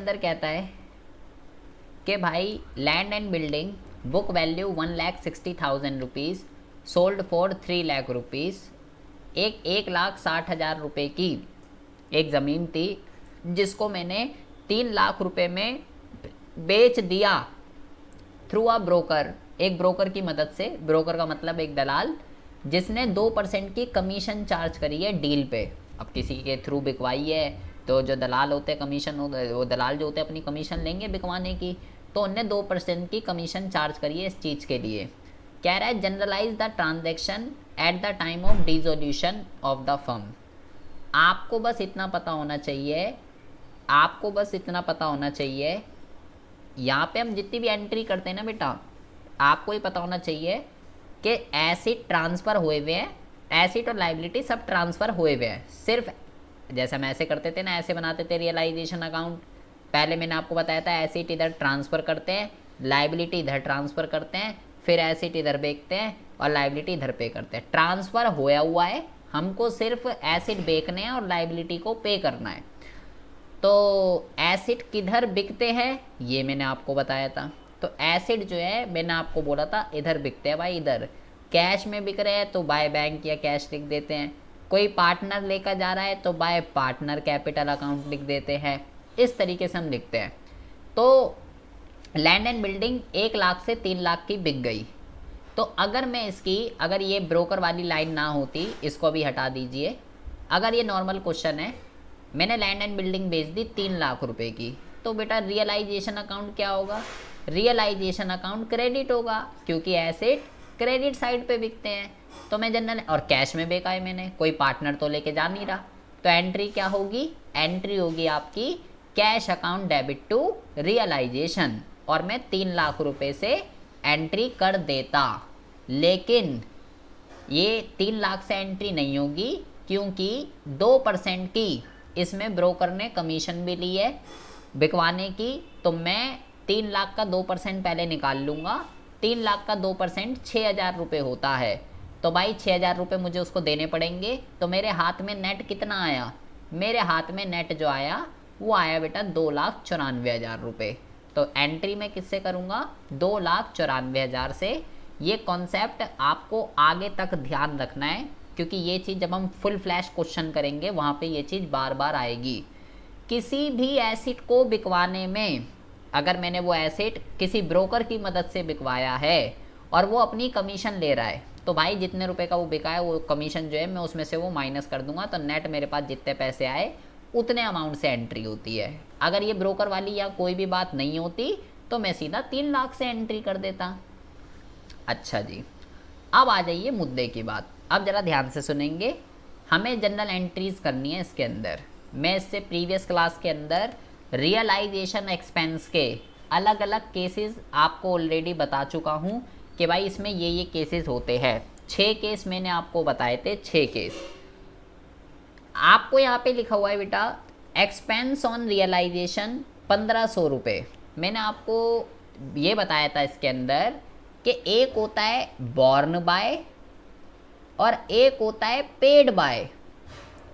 अंदर कहता है कि भाई land and building book value 1,60,000 rupees sold for 3 lakh rupees. एक 1,60,000 रुपये की एक ज़मीन थी जिसको मैंने 3 लाख रुपए में बेच दिया थ्रू अ ब्रोकर, एक ब्रोकर की मदद से। ब्रोकर का मतलब एक दलाल, जिसने 2% की कमीशन चार्ज करी है डील पे। अब किसी के थ्रू बिकवाई है तो जो दलाल होते हैं कमीशन, वो दलाल जो होते हैं अपनी कमीशन लेंगे बिकवाने की, तो उनने 2% की कमीशन चार्ज करी है इस चीज़ के लिए। कह रहा है journalise the transaction at the time of dissolution of the firm. आपको बस इतना पता होना चाहिए, आपको बस इतना पता होना चाहिए, यहाँ पे हम जितनी भी एंट्री करते हैं ना बेटा, आपको ही पता होना चाहिए कि एसिड ट्रांसफ़र हुए हुए हैं, एसिड और लाइबिलिटी सब ट्रांसफ़र हुए हुए हैं। सिर्फ जैसे हम ऐसे करते थे ना, ऐसे बनाते थे रियलाइजेशन अकाउंट। पहले मैंने आपको बताया था एसिड इधर ट्रांसफ़र करते हैं, लाइबिलिटी इधर ट्रांसफ़र करते हैं, फिर एसिड इधर बेचते हैं और लाइबिलिटी इधर पे करते हैं। ट्रांसफ़र होया हुआ है, हमको सिर्फ एसिड बेचने हैं और लाइबिलिटी को पे करना है। तो एसिड किधर बिकते हैं ये मैंने आपको बताया था। तो एसिड जो है मैंने आपको बोला था इधर बिकते हैं भाई, इधर कैश में बिक रहे हैं तो बाय बैंक या कैश लिख देते हैं। कोई पार्टनर लेकर जा रहा है तो बाय पार्टनर कैपिटल अकाउंट लिख देते हैं। इस तरीके से हम लिखते हैं। तो लैंड एंड बिल्डिंग 1 लाख से 3 लाख की बिक गई। तो अगर मैं इसकी, अगर ये ब्रोकर वाली लाइन ना होती, इसको भी हटा दीजिए, अगर ये नॉर्मल क्वेश्चन है, मैंने लैंड एंड बिल्डिंग बेच दी 3 लाख रुपए की, तो बेटा रियलाइजेशन अकाउंट क्या होगा? रियलाइजेशन अकाउंट क्रेडिट होगा, क्योंकि एसेट क्रेडिट साइड पे बिकते हैं। तो मैं जनरल, और कैश में बेचा है मैंने, कोई पार्टनर तो लेके जा नहीं रहा, तो एंट्री क्या होगी? एंट्री होगी आपकी cash account debit to realisation, और मैं 3 लाख रुपए से एंट्री कर देता। लेकिन ये 3 लाख से एंट्री नहीं होगी, क्योंकि 2% की इसमें ब्रोकर ने कमीशन भी ली है बिकवाने की। तो मैं 3 लाख का 2% पहले निकाल लूँगा। 3 लाख का 2% 6,000 रुपये होता है। तो भाई 6,000 रुपये मुझे उसको देने पड़ेंगे। तो मेरे हाथ में नेट कितना आया? मेरे हाथ में नेट जो आया वो आया बेटा 2,94,000 रुपये। तो एंट्री मैं किससे करूँगा? 2,94,000 से। ये कॉन्सेप्ट आपको आगे तक ध्यान रखना है, क्योंकि ये चीज़ जब हम फुल फ्लैश क्वेश्चन करेंगे वहाँ पे ये चीज़ बार बार आएगी। किसी भी एसिड को बिकवाने में, अगर मैंने वो एसिड किसी ब्रोकर की मदद से बिकवाया है और वो अपनी कमीशन ले रहा है, तो भाई जितने रुपए का वो बिका है वो कमीशन जो है मैं उसमें से वो माइनस कर दूंगा। तो नेट मेरे पास जितने पैसे आए उतने अमाउंट से एंट्री होती है। अगर ये ब्रोकर वाली या कोई भी बात नहीं होती तो मैं सीधा 3 लाख से एंट्री कर देता। अच्छा जी, अब आ जाइए मुद्दे की बात। अब ज़रा ध्यान से सुनेंगे। हमें जनरल एंट्रीज़ करनी है इसके अंदर। मैं इससे प्रीवियस क्लास के अंदर रियलाइजेशन एक्सपेंस के अलग अलग केसेस आपको ऑलरेडी बता चुका हूँ कि भाई इसमें ये केसेस होते हैं। 6 केस मैंने आपको बताए थे, 6 केस। आपको यहाँ पे लिखा हुआ है बेटा एक्सपेंस ऑन रियलाइजेशन 1,500 रुपये। मैंने आपको ये बताया था इसके अंदर कि एक होता है बॉर्न बाय और एक होता है पेड बाय।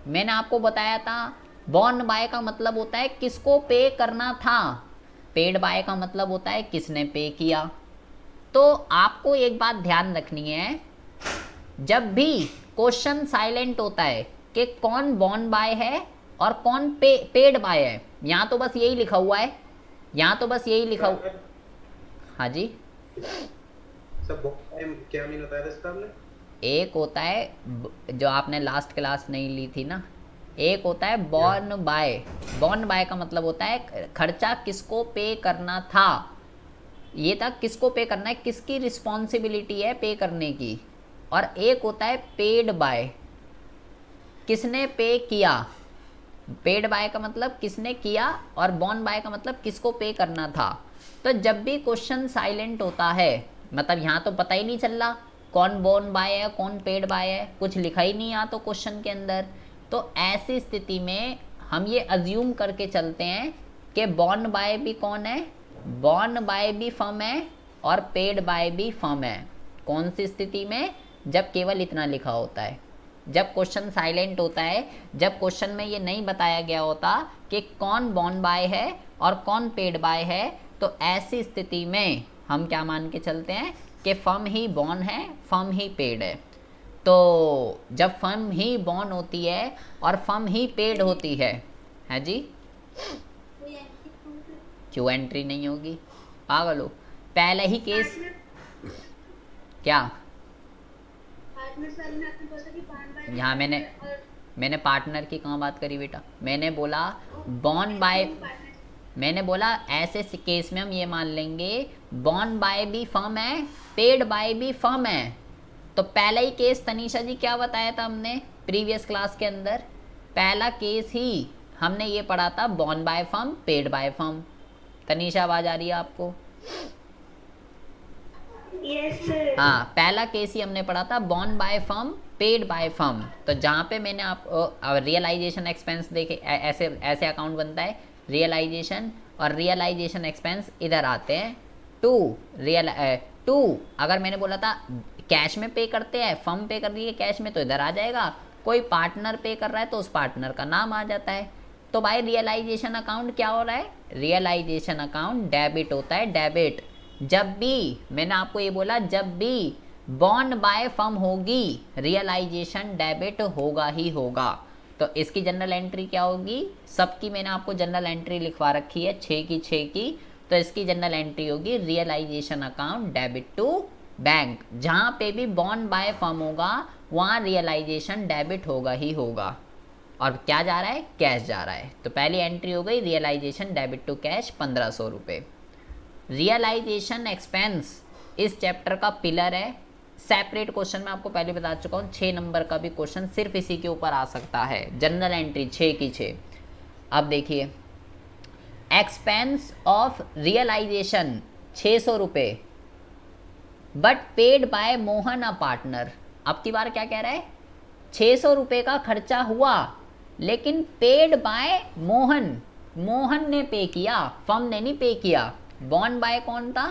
मैंने आपको बताया था बॉर्न बाय का मतलब होता है किसको पे करना था, पेड बाय का मतलब होता है किसने पे किया। तो आपको एक बात ध्यान रखनी है, जब भी क्वेश्चन साइलेंट होता है कि कौन बॉर्न बाय है और कौन पेड बाय है, यहाँ तो बस यही लिखा हुआ है, यहाँ तो बस यही लिखा हुआ। हाँ जी सब क्या मीन होता है इसका? हमने एक होता है जो आपने लास्ट क्लास नहीं ली थी ना, एक होता है बॉर्न बाय। बॉर्न बाय का मतलब होता है खर्चा किसको पे करना था, ये था किसको पे करना है, किसकी रिस्पॉन्सिबिलिटी है पे करने की। और एक होता है पेड बाय, किसने पे किया। पेड बाय का मतलब किसने किया और बॉर्न बाय का मतलब किसको पे करना था। तो जब भी क्वेश्चन साइलेंट होता है, मतलब यहाँ तो पता ही नहीं चल रहा कौन बॉर्न बाय है कौन पेड बाय है, कुछ लिखा ही नहीं यहाँ तो क्वेश्चन के अंदर। तो ऐसी स्थिति में हम ये अज्यूम करके चलते हैं कि बॉर्न बाय भी कौन है, बॉर्न बाय भी फर्म है और पेड बाय भी फर्म है। कौन सी स्थिति में? जब केवल इतना लिखा होता है। जब क्वेश्चन साइलेंट होता है, जब क्वेश्चन में ये नहीं बताया गया होता कि कौन बॉर्न बाय है और कौन पेड बाय है, तो ऐसी स्थिति में हम क्या मान के चलते हैं कि फर्म ही बॉर्न है, फर्म ही पेड है। तो जब फर्म ही बॉर्न होती है और फर्म ही पेड होती है जी, क्यों एंट्री नहीं होगी, पागल हो। पहले ही केस क्या, यहाँ मैंने पार्टनर की कहाँ बात करी बेटा, मैंने बोला बॉर्न बाय, मैंने बोला ऐसे केस में हम ये मान लेंगे बॉर्न बाय भी फर्म है, पेड बाय भी फर्म है। तो पहला ही केस तनीषा जी क्या बताया था हमने प्रीवियस क्लास के अंदर, पहला केस ही हमने ये पढ़ा था born by firm, paid by firm. Tanisha आवाज आ रही है आपको? यस हाँ, पहला केस ही हमने पढ़ा था born by firm, paid by firm. तो जहाँ पे मैंने आप रियलाइजेशन एक्सपेंस देखे, ऐसे ऐसे अकाउंट बनता है, रियलाइजेशन और रियलाइजेशन एक्सपेंस इधर आते हैं। टू अगर मैंने बोला था कैश में पे करते हैं, फर्म पे कर रही है कैश में, तो इधर आ जाएगा। कोई पार्टनर पे कर रहा है तो उस पार्टनर का नाम आ जाता है। तो भाई रियलाइजेशन अकाउंट क्या हो रहा है, रियलाइजेशन अकाउंट डेबिट होता है, डेबिट। जब भी मैंने आपको ये बोला, जब भी बॉर्न बाय फर्म होगी रियलाइजेशन डेबिट होगा ही होगा। तो इसकी जनरल एंट्री क्या होगी, सबकी मैंने आपको जनरल एंट्री लिखवा रखी है 6 की 6 की। तो इसकी जनरल एंट्री होगी realisation account debit to bank. जहाँ पे भी बॉर्न बाय फर्म होगा वहाँ रियलाइजेशन डेबिट होगा ही होगा। और क्या जा रहा है, कैश जा रहा है। तो पहली एंट्री हो गई रियलाइजेशन डेबिट टू कैश 1500 रुपये। रियलाइजेशन एक्सपेंस इस चैप्टर का पिलर है। सेपरेट क्वेश्चन में आपको पहले बता चुका हूँ, 6 नंबर का भी क्वेश्चन सिर्फ इसी के ऊपर आ सकता है। जनरल एंट्री 6 की 6। अब देखिए, एक्सपेंस ऑफ रियलाइजेशन 600 रुपये, but paid by Mohan a partner. अब की बार क्या कह रहा है, 600 रुपये का खर्चा हुआ लेकिन पेड बाय मोहन, मोहन ने पे किया, फर्म ने नहीं पे किया। बॉर्न बाय कौन था,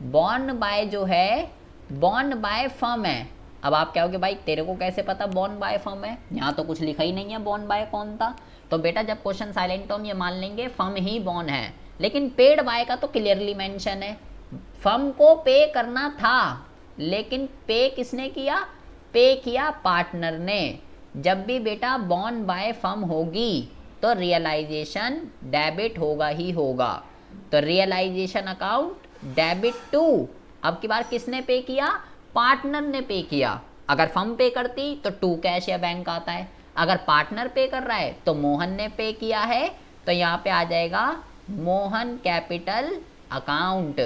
बॉर्न बाय जो है बॉर्न बाय फर्म है। अब आप कहोगे भाई तेरे को कैसे पता बॉर्न बाय फर्म है, यहाँ तो कुछ लिखा ही नहीं है बॉर्न बाय कौन था। तो बेटा जब क्वेश्चन साइलेंट हो हम ये मान लेंगे फर्म ही बॉर्न है, लेकिन पेड बाय का तो क्लियरली मेंशन है। फर्म को पे करना था लेकिन पे किसने किया, पे किया पार्टनर ने। जब भी बेटा बॉर्न बाय फर्म होगी तो रियलाइजेशन डेबिट होगा ही होगा। तो रियलाइजेशन अकाउंट डेबिट टू, अब की बार किसने पे किया, पार्टनर ने पे किया। अगर फर्म पे करती तो टू कैश या बैंक आता है, अगर पार्टनर पे कर रहा है तो मोहन ने पे किया है, तो यहाँ पे आ जाएगा मोहन कैपिटल अकाउंट।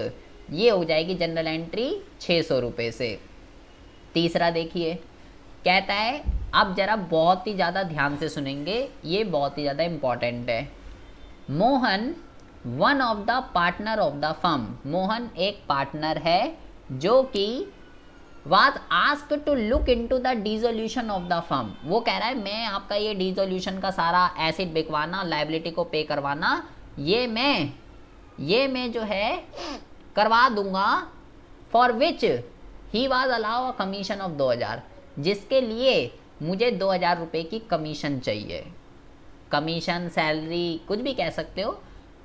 ये हो जाएगी जनरल एंट्री 600 रुपये से। तीसरा देखिए, कहता है, अब जरा बहुत ही ज़्यादा ध्यान से सुनेंगे, ये बहुत ही ज़्यादा इम्पॉर्टेंट है। Mohan one of the partner of the firm, Mohan एक पार्टनर है जो कि was asked to look into the dissolution of the firm. वो कह रहा है मैं आपका ये डिसोल्यूशन का सारा एसिड बिकवाना, लाइबिलिटी को पे करवाना, ये मैं जो है करवा दूंगा। For which he was allow a commission of 2000, जिसके लिए मुझे 2000 रुपये की कमीशन चाहिए। कमीशन, सैलरी, कुछ भी कह सकते हो।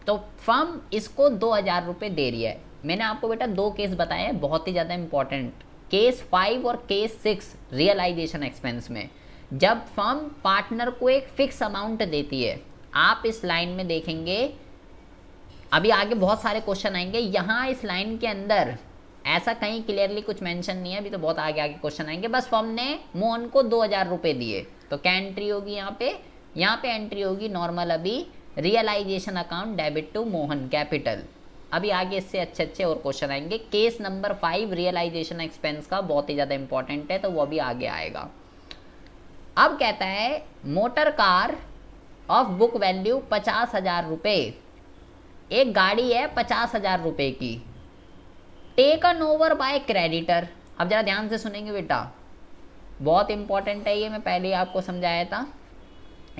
तो फर्म इसको 2000 रुपये दे रही है। मैंने आपको बेटा 2 केस बताए हैं बहुत ही ज़्यादा इंपॉर्टेंट, केस 5 और केस 6 रियलाइजेशन एक्सपेंस में। जब फर्म पार्टनर को एक फिक्स अमाउंट देती है, आप इस लाइन में देखेंगे, अभी आगे बहुत सारे क्वेश्चन आएंगे, यहाँ इस लाइन के अंदर ऐसा कहीं क्लियरली कुछ मेंशन नहीं है, अभी तो बहुत आगे आगे क्वेश्चन आएंगे। बस फर्म ने मोहन को 2000 रुपये दिए, तो क्या एंट्री होगी यहाँ पे एंट्री होगी नॉर्मल अभी realisation account debit to Mohan capital. अभी आगे इससे अच्छे अच्छे और क्वेश्चन आएंगे। केस नंबर 5 रियलाइजेशन एक्सपेंस का बहुत ही ज़्यादा इंपॉर्टेंट है, तो वो अभी आगे आएगा। अब कहता है motor car of book value 50,000 रुपये, एक गाड़ी है 50,000 रुपये की, टेकन ओवर बाय क्रेडिटर। अब जरा ध्यान से सुनेंगे बेटा, बहुत इंपॉर्टेंट है ये, मैं पहले ही आपको समझाया था।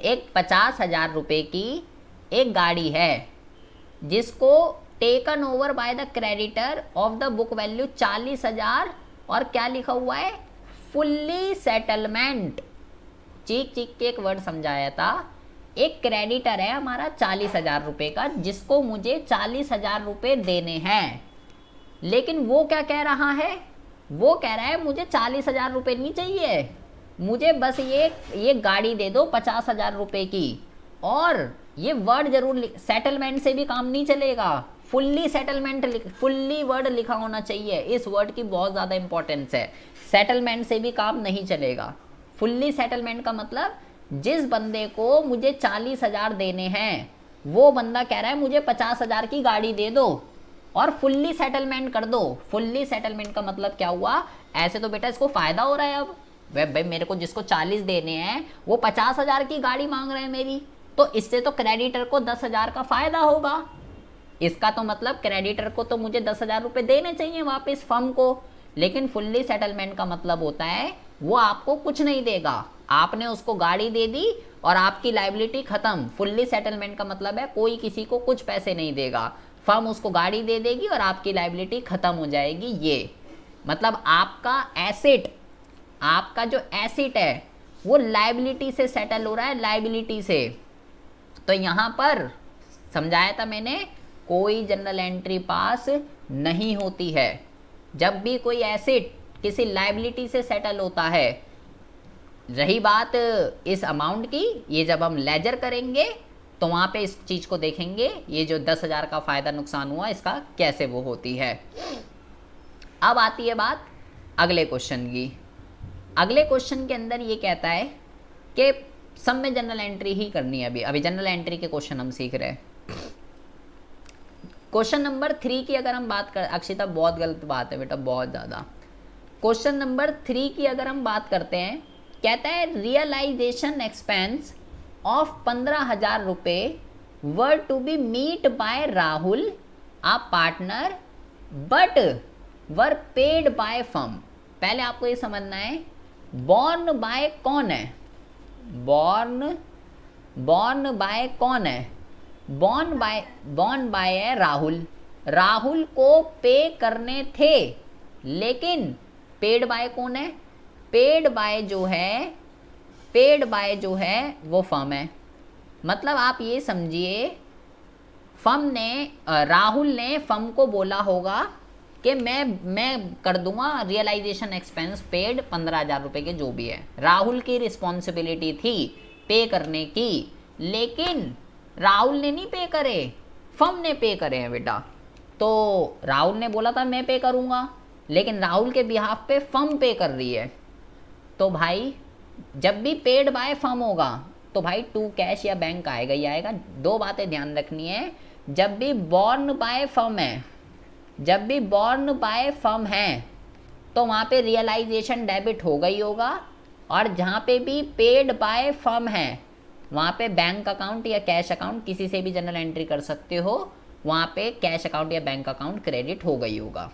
एक 50,000 रुपये की एक गाड़ी है जिसको taken over by the creditor of the book value 40,000, और क्या लिखा हुआ है, फुल्ली सेटलमेंट। चीख चीख के एक वर्ड समझाया था। एक क्रेडिटर है हमारा 40,000 रुपये का, जिसको मुझे 40,000 रुपये देने हैं, लेकिन वो क्या कह रहा है, वो कह रहा है मुझे 40,000 रुपये नहीं चाहिए, मुझे बस ये गाड़ी दे दो 50,000 रुपये की। और ये वर्ड जरूर, सेटलमेंट से भी काम नहीं चलेगा, फुल्ली सेटलमेंट, फुल्ली वर्ड लिखा होना चाहिए। इस वर्ड की बहुत ज़्यादा इंपॉर्टेंस है। सेटलमेंट से भी काम नहीं चलेगा। फुल्ली सेटलमेंट का मतलब जिस बंदे को मुझे 40,000 देने हैं, वो बंदा कह रहा है मुझे 50,000 की गाड़ी दे दो और फुल्ली सेटलमेंट कर दो। फुल्ली सेटलमेंट का मतलब क्या हुआ, ऐसे तो बेटा इसको फ़ायदा हो रहा है। अब भाई मेरे को जिसको 40 देने हैं वो 50,000 की गाड़ी मांग रहे हैं मेरी, तो इससे तो क्रेडिटर को 10,000 का फ़ायदा होगा। इसका तो मतलब क्रेडिटर को तो मुझे 10,000 रुपये देने चाहिए वापस फर्म को। लेकिन फुल्ली सेटलमेंट का मतलब होता है वो आपको कुछ नहीं देगा, आपने उसको गाड़ी दे दी और आपकी लाइबिलिटी खत्म। फुल्ली सेटलमेंट का मतलब है कोई किसी को कुछ पैसे नहीं देगा, फर्म उसको गाड़ी दे देगी और आपकी लाइबिलिटी खत्म हो जाएगी। ये मतलब आपका एसेट, आपका जो एसेट है वो लाइबिलिटी से सेटल हो रहा है, लाइबिलिटी से। तो यहाँ पर समझाया था मैंने, कोई जनरल एंट्री पास नहीं होती है। जब भी कोई एसेट किसी लाइबिलिटी से सेटल होता है, रही बात इस अमाउंट की, ये जब हम लेजर करेंगे तो वहाँ पे इस चीज़ को देखेंगे, ये जो 10,000 का फ़ायदा नुकसान हुआ इसका कैसे वो होती है। अब आती है बात अगले क्वेश्चन की। अगले क्वेश्चन के अंदर ये कहता है कि सब में जनरल एंट्री ही करनी है। अभी जनरल एंट्री के क्वेश्चन हम सीख रहे हैं। क्वेश्चन नंबर 3 की अगर हम बात कर, अक्षिता बहुत गलत बात है बेटा, बहुत ज़्यादा। क्वेश्चन नंबर 3 की अगर हम बात करते हैं, कहता है रियलाइजेशन एक्सपेंस ऑफ 15,000 रुपये were to be meet by Rahul a partner but were paid by firm. पहले आपको ये समझना है बॉर्न बाय कौन है, बॉर्न बाय कौन है, बॉर्न बाय है राहुल। राहुल को पे करने थे, लेकिन पेड बाय कौन है, पेड बाय जो है वो फर्म है। मतलब आप ये समझिए फर्म ने, राहुल ने फर्म को बोला होगा कि मैं कर दूंगा रियलाइजेशन एक्सपेंस पेड 15,000 रुपये के जो भी है। राहुल की रिस्पॉन्सिबिलिटी थी पे करने की, लेकिन राहुल ने नहीं पे करे, फर्म ने पे करे हैं बेटा। तो राहुल ने बोला था मैं पे करूंगा, लेकिन राहुल के बिहाफ पे फर्म पे कर रही है। तो भाई जब भी पेड बाय फर्म होगा तो भाई टू कैश या बैंक आएगा ही आएगा। दो बातें ध्यान रखनी है, जब भी बॉर्न बाय फर्म है, जब भी बॉर्न बाय फर्म है तो वहाँ पे रियलाइजेशन डेबिट होगा ही होगा, और जहाँ पे भी पेड बाय फर्म है वहाँ पे बैंक अकाउंट या कैश अकाउंट किसी से भी जनरल एंट्री कर सकते हो, वहाँ पे कैश अकाउंट या बैंक अकाउंट क्रेडिट होगा ही होगा।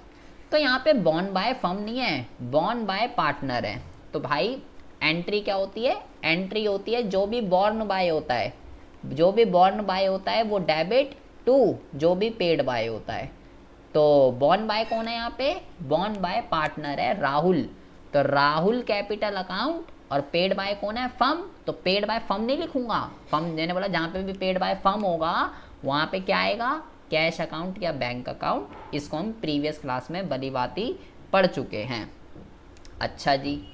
तो यहाँ पे बॉर्न बाय फर्म नहीं है, बॉर्न बाय पार्टनर है। तो भाई एंट्री क्या होती है, एंट्री होती है जो भी बॉर्न बाय होता है, जो भी बॉर्न बाय होता है वो डेबिट टू जो भी पेड बाय होता है। तो बॉर्न बाय कौन है यहाँ पे, बॉर्न बाय पार्टनर है राहुल। तो राहुल कैपिटल अकाउंट और पेड बाय कौन है, फर्म। तो पेड बाय फर्म नहीं लिखूंगा, फर्म मैंने बोला जहाँ पे भी पेड बाय फर्म होगा वहाँ पे क्या आएगा, कैश अकाउंट या बैंक अकाउंट। इसको हम प्रीवियस क्लास में भलीभांति पढ़ चुके हैं। अच्छा जी,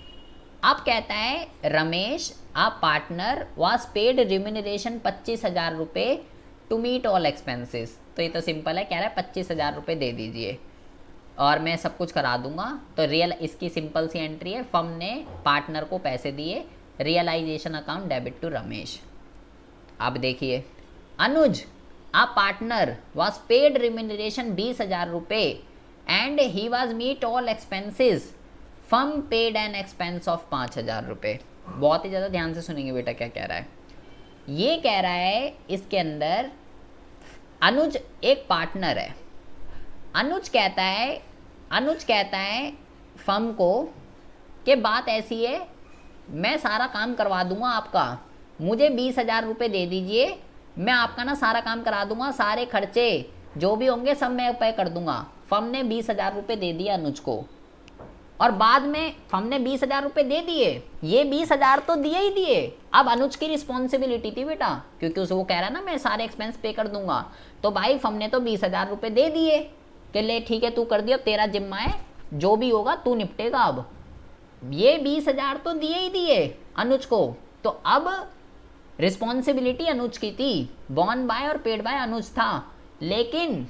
अब कहता है रमेश आ पार्टनर वाज पेड रिम्यूनरेशन 25,000 रुपये टू मीट ऑल एक्सपेंसेस। तो ये तो सिंपल है, कह रहा है 25,000 रुपये दे दीजिए और मैं सब कुछ करा दूंगा। तो रियल इसकी सिंपल सी एंट्री है, फर्म ने पार्टनर को पैसे दिए, realisation account debit to Ramesh. अब देखिए Anuj a partner was paid remuneration 20,000 रुपये and he was meet all expenses, firm paid an expense of 5,000 रुपये। बहुत ही ज़्यादा ध्यान से सुनेंगे बेटा क्या कह रहा है। ये कह रहा है इसके अंदर अनुज एक पार्टनर है। अनुज कहता है फर्म को कि बात ऐसी है, मैं सारा काम करवा दूंगा आपका, मुझे 20,000 रुपये दे दीजिए, मैं आपका ना सारा काम करा दूंगा, सारे खर्चे जो भी होंगे सब मैं पे कर दूंगा। फर्म ने 20,000 रुपये दे दिया अनुज को, और बाद में हमने 20,000 रुपये दे दिए, ये 20,000 तो दिए ही दिए। अब अनुज की रिस्पॉन्सिबिलिटी थी बेटा, क्योंकि उसे वो कह रहा है ना मैं सारे एक्सपेंस पे कर दूंगा, तो भाई हमने तो 20,000 रुपये दे दिए कि ले ठीक है तू कर दिया, अब तेरा जिम्मा है, जो भी होगा तू निपटेगा। अब ये 20,000 तो दिए ही दिए अनुज को, तो अब रिस्पॉन्सिबिलिटी अनुज की थी, बॉर्न बाय और पेड बाय अनुज था। लेकिन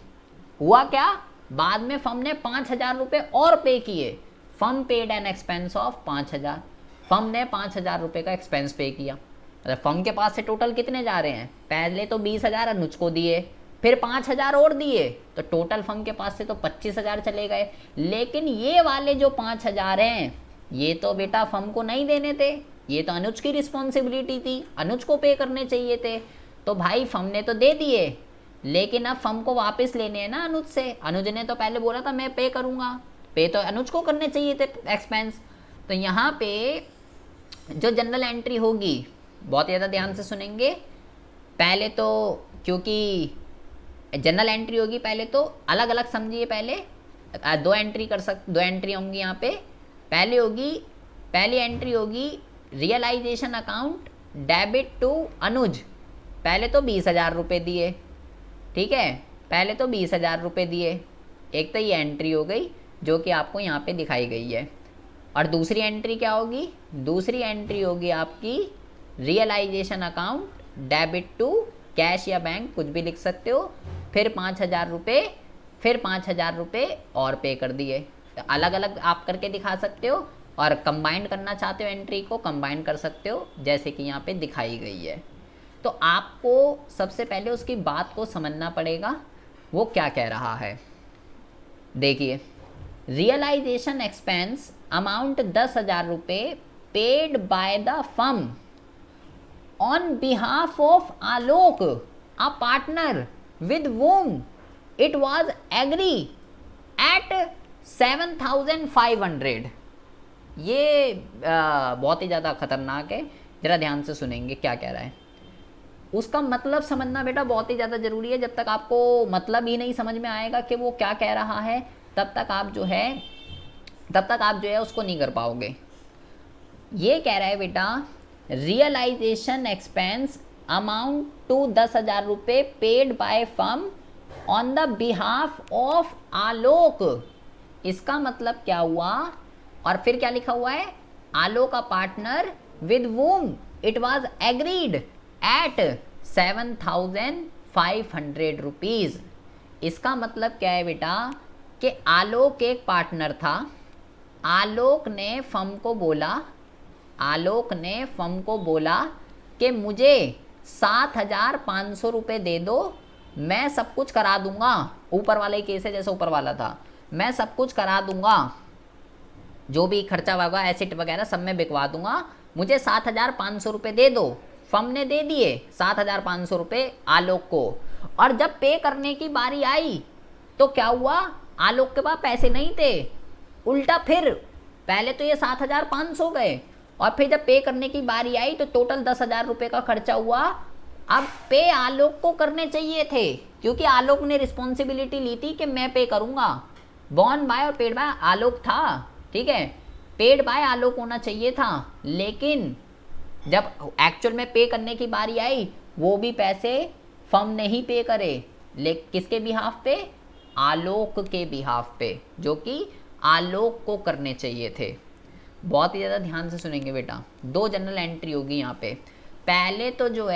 हुआ क्या, बाद में फर्म ने 5,000 रुपये और पे किए। Firm paid an expense of 5,000, firm ने 5,000 रुपये का एक्सपेंस पे किया। मतलब फर्म के पास से टोटल कितने जा रहे हैं, पहले तो 20,000 अनुज को दिए, फिर 5,000 और दिए, तो टोटल फर्म के पास से तो 25,000 चले गए। लेकिन ये वाले जो 5,000 हैं ये तो बेटा फर्म को नहीं देने थे, ये तो अनुज की रिस्पॉन्सिबिलिटी थी, अनुज को पे करने चाहिए थे। तो भाई फर्म ने तो दे दिए, लेकिन अब फर्म को वापस लेने हैं ना अनुज से। अनुज ने तो पहले बोला था मैं पे करूंगा, पे तो अनुज को करने चाहिए थे एक्सपेंस। तो यहाँ पे जो जनरल एंट्री होगी बहुत ज़्यादा ध्यान से सुनेंगे। पहले तो क्योंकि जनरल एंट्री होगी, पहले तो अलग अलग समझिए, पहले दो एंट्री होंगी यहाँ पे। पहली एंट्री होगी रियलाइजेशन अकाउंट डेबिट टू अनुज। पहले तो 20,000 रुपये दिए, ठीक है, पहले तो 20,000 रुपये दिए। एक तो ये एंट्री हो गई जो कि आपको यहाँ पे दिखाई गई है। और दूसरी एंट्री क्या होगी, दूसरी एंट्री होगी आपकी realisation account debit to cash या बैंक, कुछ भी लिख सकते हो। फिर 5,000 रुपये, फिर 5,000 रुपये और पे कर दिए। तो अलग अलग आप करके दिखा सकते हो, और कंबाइंड करना चाहते हो एंट्री को कंबाइंड कर सकते हो, जैसे कि यहाँ पे दिखाई गई है। तो आपको सबसे पहले उसकी बात को समझना पड़ेगा, वो क्या कह रहा है। देखिए, रियलाइजेशन एक्सपेंस अमाउंट 10,000 रुपये paid by the firm on behalf of Alok a partner with whom it was agree at 7,500। ये बहुत ही ज़्यादा खतरनाक है, ज़रा ध्यान से सुनेंगे क्या कह रहा है। उसका मतलब समझना बेटा बहुत ही ज़्यादा ज़रूरी है। जब तक आपको मतलब ही नहीं समझ में आएगा कि वो क्या कह रहा है, तब तक आप जो है उसको नहीं कर पाओगे। ये कह रहा है बेटा, रियलाइजेशन एक्सपेंस अमाउंट टू 10,000 रुपये paid by firm on the behalf of Alok. इसका मतलब क्या हुआ, और फिर क्या लिखा हुआ है, आलोक का partner with whom it was agreed at 7,500 rupees. इसका मतलब क्या है बेटा कि आलोक एक पार्टनर था, आलोक ने फर्म को बोला कि मुझे 7,500 रुपये दे दो, मैं सब कुछ करा दूंगा। ऊपर वाला ही केस है जैसे ऊपर वाला था, मैं सब कुछ करा दूंगा, जो भी खर्चा होगा एसेट वगैरह सब मैं बिकवा दूंगा, मुझे 7,500 रुपये दे दो। फर्म ने दे दिए 7,500 रुपये आलोक को। और जब पे करने की बारी आई तो क्या हुआ, आलोक के पास पैसे नहीं थे, उल्टा फिर पहले तो ये 7,500 गए, और फिर जब पे करने की बारी आई तो टोटल 10,000 रुपये का खर्चा हुआ। अब पे आलोक को करने चाहिए थे, क्योंकि आलोक ने रिस्पॉन्सिबिलिटी ली थी कि मैं पे करूँगा। बॉर्न बाय और पेड बाय आलोक था, ठीक है, पेड बाय आलोक होना चाहिए था। लेकिन जब एक्चुअल में पे करने की बारी आई, वो भी पैसे फर्म ने ही पे करे, किसके बिहाफ पे, आलोक के बिहाफ पे, जो कि आलोक को करने चाहिए थे। बहुत ही ज़्यादा ध्यान से सुनेंगे बेटा। दो जनरल एंट्री होगी यहाँ पे। पहले तो जो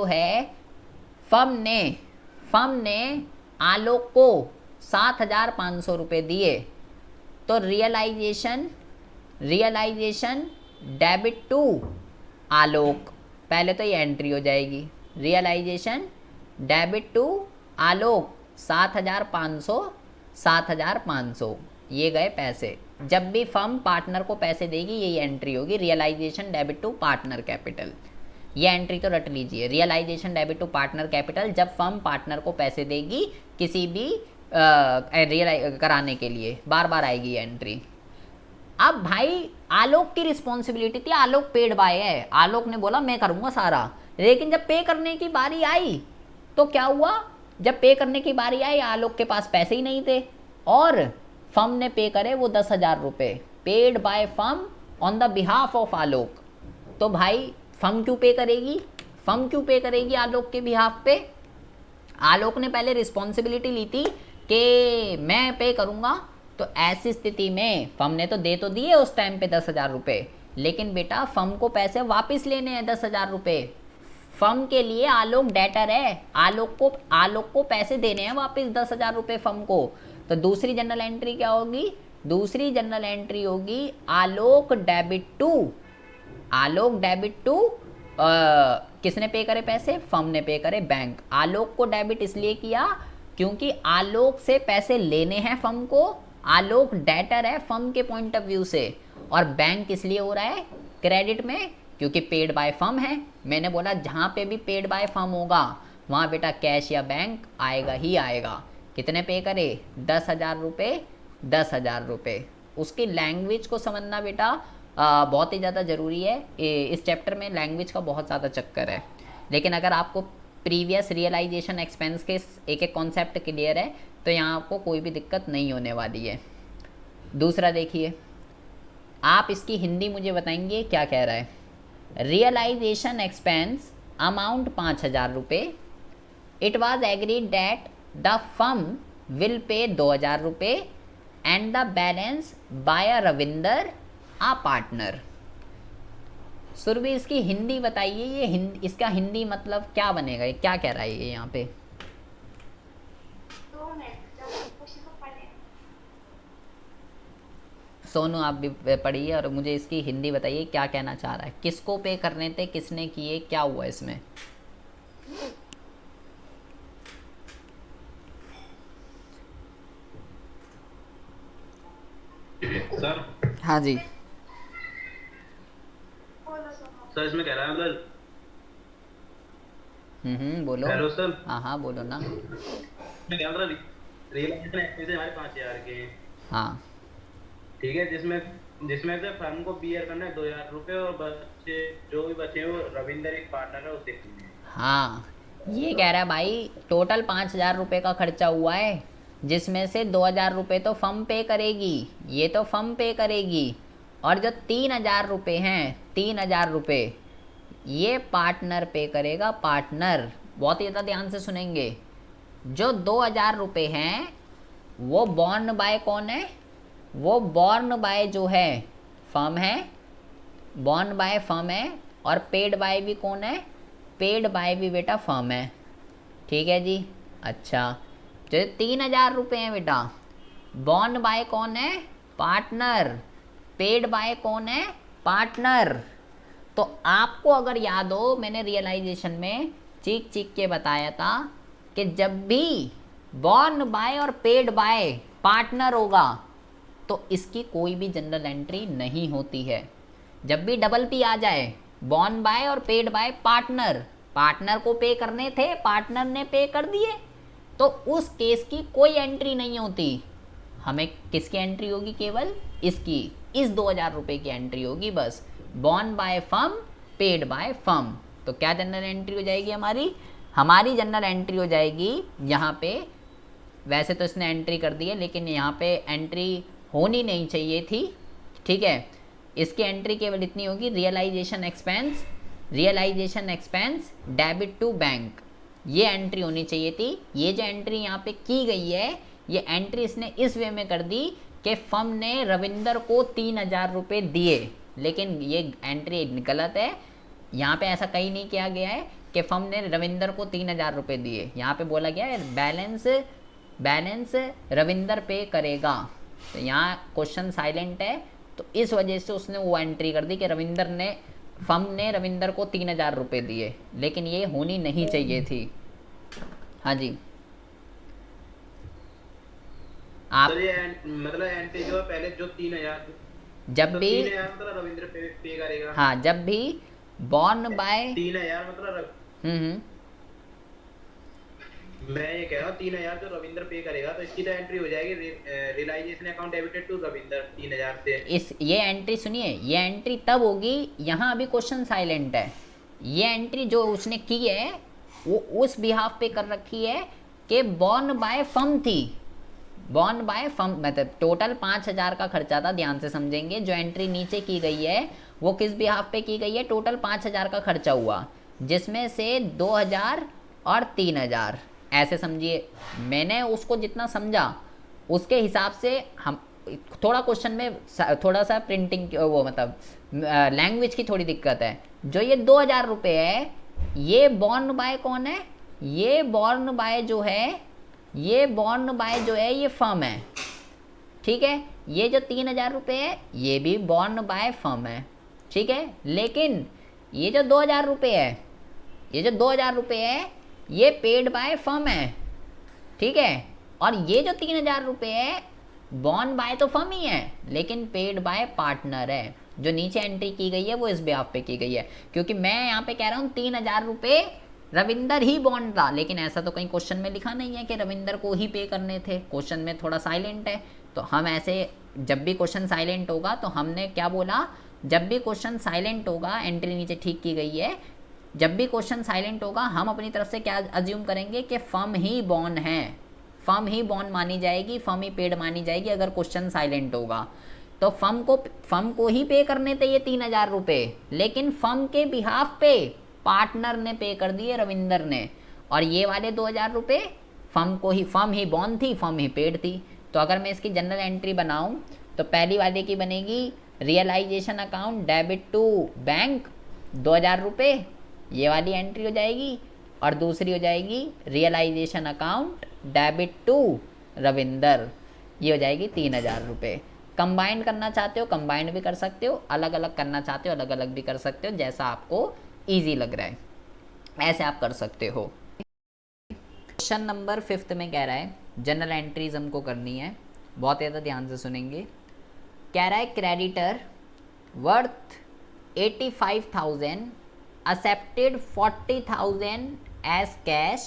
है फर्म ने आलोक को 7,500 रुपये दिए, तो रियलाइजेशन डेबिट टू आलोक, पहले तो ये एंट्री हो जाएगी, रियलाइजेशन डेबिट टू आलोक 7,500 ये गए पैसे। जब भी फर्म पार्टनर को पैसे देगी यही एंट्री होगी, realisation debit to partner capital. ये एंट्री तो रट लीजिए, realisation debit to partner capital, जब फर्म पार्टनर को पैसे देगी किसी भी कराने के लिए, बार बार आएगी ये एंट्री। अब भाई आलोक की रिस्पॉन्सिबिलिटी थी, आलोक पेड बाय है, आलोक ने बोला मैं करूँगा सारा। लेकिन जब पे करने की बारी आई तो क्या हुआ, जब पे करने की बारी आई आलोक के पास पैसे ही नहीं थे, और फर्म ने पे करे वो 10,000 रुपये, paid by firm on the behalf of Alok. तो भाई फर्म क्यों पे करेगी, फर्म क्यों पे करेगी आलोक के बिहाफ पे? आलोक ने पहले रिस्पॉन्सिबिलिटी ली थी कि मैं पे करूँगा, तो ऐसी स्थिति में फर्म ने तो दे तो दिए उस टाइम पे 10,000 रुपये, लेकिन बेटा फर्म को पैसे वापस लेने हैं 10,000 रुपये। फर्म के लिए आलोक डेटर है, आलोक को पैसे देने हैं वापस 10,000 रुपये फर्म को। तो दूसरी जनरल एंट्री क्या होगी? दूसरी जनरल एंट्री होगी आलोक डेबिट टू किसने पे करे पैसे? फर्म ने पे करे बैंक। आलोक को डेबिट इसलिए किया क्योंकि आलोक से पैसे लेने हैं फर्म को, आलोक डेटर है फर्म के पॉइंट ऑफ व्यू से, और बैंक इसलिए हो रहा है क्रेडिट में क्योंकि पेड बाय फर्म है। मैंने बोला जहाँ पे भी पेड बाय फर्म होगा वहाँ बेटा कैश या बैंक आएगा ही आएगा। कितने पे करे? 10,000 रुपये, 10,000 रुपये। उसकी लैंग्वेज को समझना बेटा बहुत ही ज़्यादा ज़रूरी है। इस चैप्टर में लैंग्वेज का बहुत ज़्यादा चक्कर है, लेकिन अगर आपको प्रीवियस रियलाइजेशन एक्सपेंस के एक एक कॉन्सेप्ट क्लियर है तो यहाँ आपको कोई भी दिक्कत नहीं होने वाली है। दूसरा देखिए, आप इसकी हिंदी मुझे बताएंगे क्या कह रहा है। रियलाइजेशन एक्सपेंस अमाउंट 5,000 रुपये, it was agreed that the firm will pay 2,000 रुपये and the balance by Ravinder a partner. Surbhi इसकी हिंदी बताइए, ये इसका हिंदी मतलब क्या बनेगा, ये क्या कह रहा है ये यहाँ पे? सोनू आप भी पढ़िए और मुझे इसकी हिंदी बताइए क्या कहना चाह रहा है। किसको पे करने थे, किसने किए, क्या हुआ इसमें? सर हाँ जी सर इसमें कह रहा है मतलब बोलो। Hello sir. हाँ बोलो ना। मैं कह रहा रियलाइजेशन एक्सपेंस हमारे 5,000 के हैं। हाँ ठीक है, जिसमें से फर्म को बियर करना है 2,000 रुपये और बच्चे जो भी बचे वो रविंदर एक पार्टनर है उससे करने हैं। हाँ ये कह रहा है भाई टोटल 5,000 रुपये का खर्चा हुआ है, जिसमें से 2,000 रुपये तो फर्म पे करेगी, ये तो फर्म पे करेगी, और जो 3,000 रुपये हैं 3,000 रुपये ये पार्टनर पे करेगा, पार्टनर। बहुत ही ज़्यादा ध्यान से सुनेंगे। जो 2,000 रुपये हैं वो बॉर्न बाय कौन है? वो बॉर्न बाय जो है फर्म है, बॉर्न बाय फर्म है, और पेड बाय भी कौन है? पेड बाय भी बेटा फर्म है। ठीक है जी। अच्छा, जो 3,000 रुपये हैं बेटा, बॉर्न बाय कौन है? पार्टनर। पेड बाय कौन है? पार्टनर। तो आपको अगर याद हो मैंने रियलाइजेशन में चीख चीख के बताया था कि जब भी बॉर्न बाय और पेड बाय पार्टनर होगा तो इसकी कोई भी जनरल एंट्री नहीं होती है। जब भी डबल पी आ जाए, बॉर्न बाय और पेड बाय पार्टनर, पार्टनर को पे करने थे, पार्टनर ने पे कर दिए, तो उस केस की कोई एंट्री नहीं होती। हमें किसकी एंट्री होगी? केवल इसकी, इस 2,000 रुपये की एंट्री होगी बस। Born by firm, paid by firm. तो क्या जनरल एंट्री हो जाएगी हमारी जनरल एंट्री हो जाएगी यहाँ पे। वैसे तो इसने एंट्री कर दी है, लेकिन यहाँ पे एंट्री होनी नहीं चाहिए थी। ठीक है, इसकी एंट्री केवल इतनी होगी, realisation expense debit to bank, ये एंट्री होनी चाहिए थी। ये जो एंट्री यहाँ पे की गई है, ये एंट्री इसने इस वे में कर दी कि फर्म ने रविंदर को 3,000 रुपये दिए, लेकिन ये एंट्री गलत है। यहाँ पे ऐसा कहीं नहीं किया गया है कि फर्म ने रविंदर को 3,000 रुपये दिए। यहाँ पे बोला गया है बैलेंस रविंदर पे करेगा। तो यहाँ क्वेश्चन साइलेंट है, तो इस वजह से उसने वो एंट्री कर दी कि फर्म ने रविंदर को 3,000 रुपये दिए, लेकिन ये होनी नहीं चाहिए थी। हाँ जी, आप मतलब एंट्री जो पहले जो 3,000 जब तो भी 3,000 मतलब रविंद्र पे करेगा। हाँ, जब भी बॉर्न बाय 3,000 मतलब मैं ये कह रहा हूँ 3,000 जो रविंद्र पे करेगा तो इसकी तो एंट्री हो जाएगी realisation account debited to Ravindra 3,000 से। ये एंट्री सुनिए, ये एंट्री तब होगी, यहाँ अभी क्वेश्चन साइलेंट है। ये एंट्री जो उसने की है वो उस बिहाफ पे कर रखी है कि बॉर्न बाय फर्म थी, बॉर्न बाय फर्म, मतलब टोटल 5,000 का खर्चा था, ध्यान से समझेंगे। जो एंट्री नीचे की गई है वो किस बिहाफ पे की गई है, टोटल 5,000 का खर्चा हुआ, जिसमें से 2,000 और 3,000, ऐसे समझिए। मैंने उसको जितना समझा उसके हिसाब से, हम थोड़ा क्वेश्चन में थोड़ा सा प्रिंटिंग वो मतलब लैंग्वेज की थोड़ी दिक्कत है। जो ये 2,000 रुपये है, ये बॉर्न बाय कौन है, ये बॉर्न बाय जो है, ये बॉर्न बाय जो है ये फर्म है, ठीक है। ये जो 3,000 रुपये है ये भी बॉर्न बाय फर्म है, ठीक है। लेकिन ये जो 2,000 रुपये है, ये जो 2,000 रुपये है ये पेड बाय फर्म है, ठीक है। और ये जो 3,000 रुपये है बॉर्न बाय तो फर्म ही है लेकिन पेड बाय पार्टनर है। जो नीचे एंट्री की गई है वो इस बिहाफ पे की गई है, क्योंकि मैं यहाँ पे कह रहा हूँ 3,000 रुपये रविंदर ही बॉन्ड था, लेकिन ऐसा तो कहीं क्वेश्चन में लिखा नहीं है कि रविंदर को ही पे करने थे। क्वेश्चन में थोड़ा साइलेंट है, तो हम ऐसे जब भी क्वेश्चन साइलेंट होगा तो हमने क्या बोला, जब भी क्वेश्चन साइलेंट होगा, एंट्री नीचे ठीक की गई है, जब भी क्वेश्चन साइलेंट होगा हम अपनी तरफ से क्या अज्यूम करेंगे कि फर्म ही बॉन्ड है, फर्म ही बॉन्ड मानी जाएगी, फर्म ही पेड मानी जाएगी अगर क्वेश्चन साइलेंट होगा। तो फर्म को ही पे करने थे ये 3,000 रुपये, लेकिन फर्म के बिहाफ पे पार्टनर ने पे कर दिए, रविंदर ने। और ये वाले 2,000 रुपये फर्म को ही, फर्म ही बॉन्ड थी, फर्म ही पेड थी। तो अगर मैं इसकी जनरल एंट्री बनाऊं तो पहली वाले की बनेगी realisation account debit to bank 2,000 रुपये, ये वाली एंट्री हो जाएगी। और दूसरी हो जाएगी realisation account debit to Ravinder, ये हो जाएगी 3,000 रुपये। कंबाइन करना चाहते हो कंबाइंड भी कर सकते हो, अलग अलग करना चाहते हो अलग अलग भी कर सकते हो, जैसा आपको ईजी लग रहा है ऐसे आप कर सकते हो। क्वेश्चन नंबर 5 में कह रहा है जनरल एंट्रीज हमको करनी है, बहुत ज़्यादा ध्यान से सुनेंगे। कह रहा है creditor worth 85,000 accepted 40,000 as cash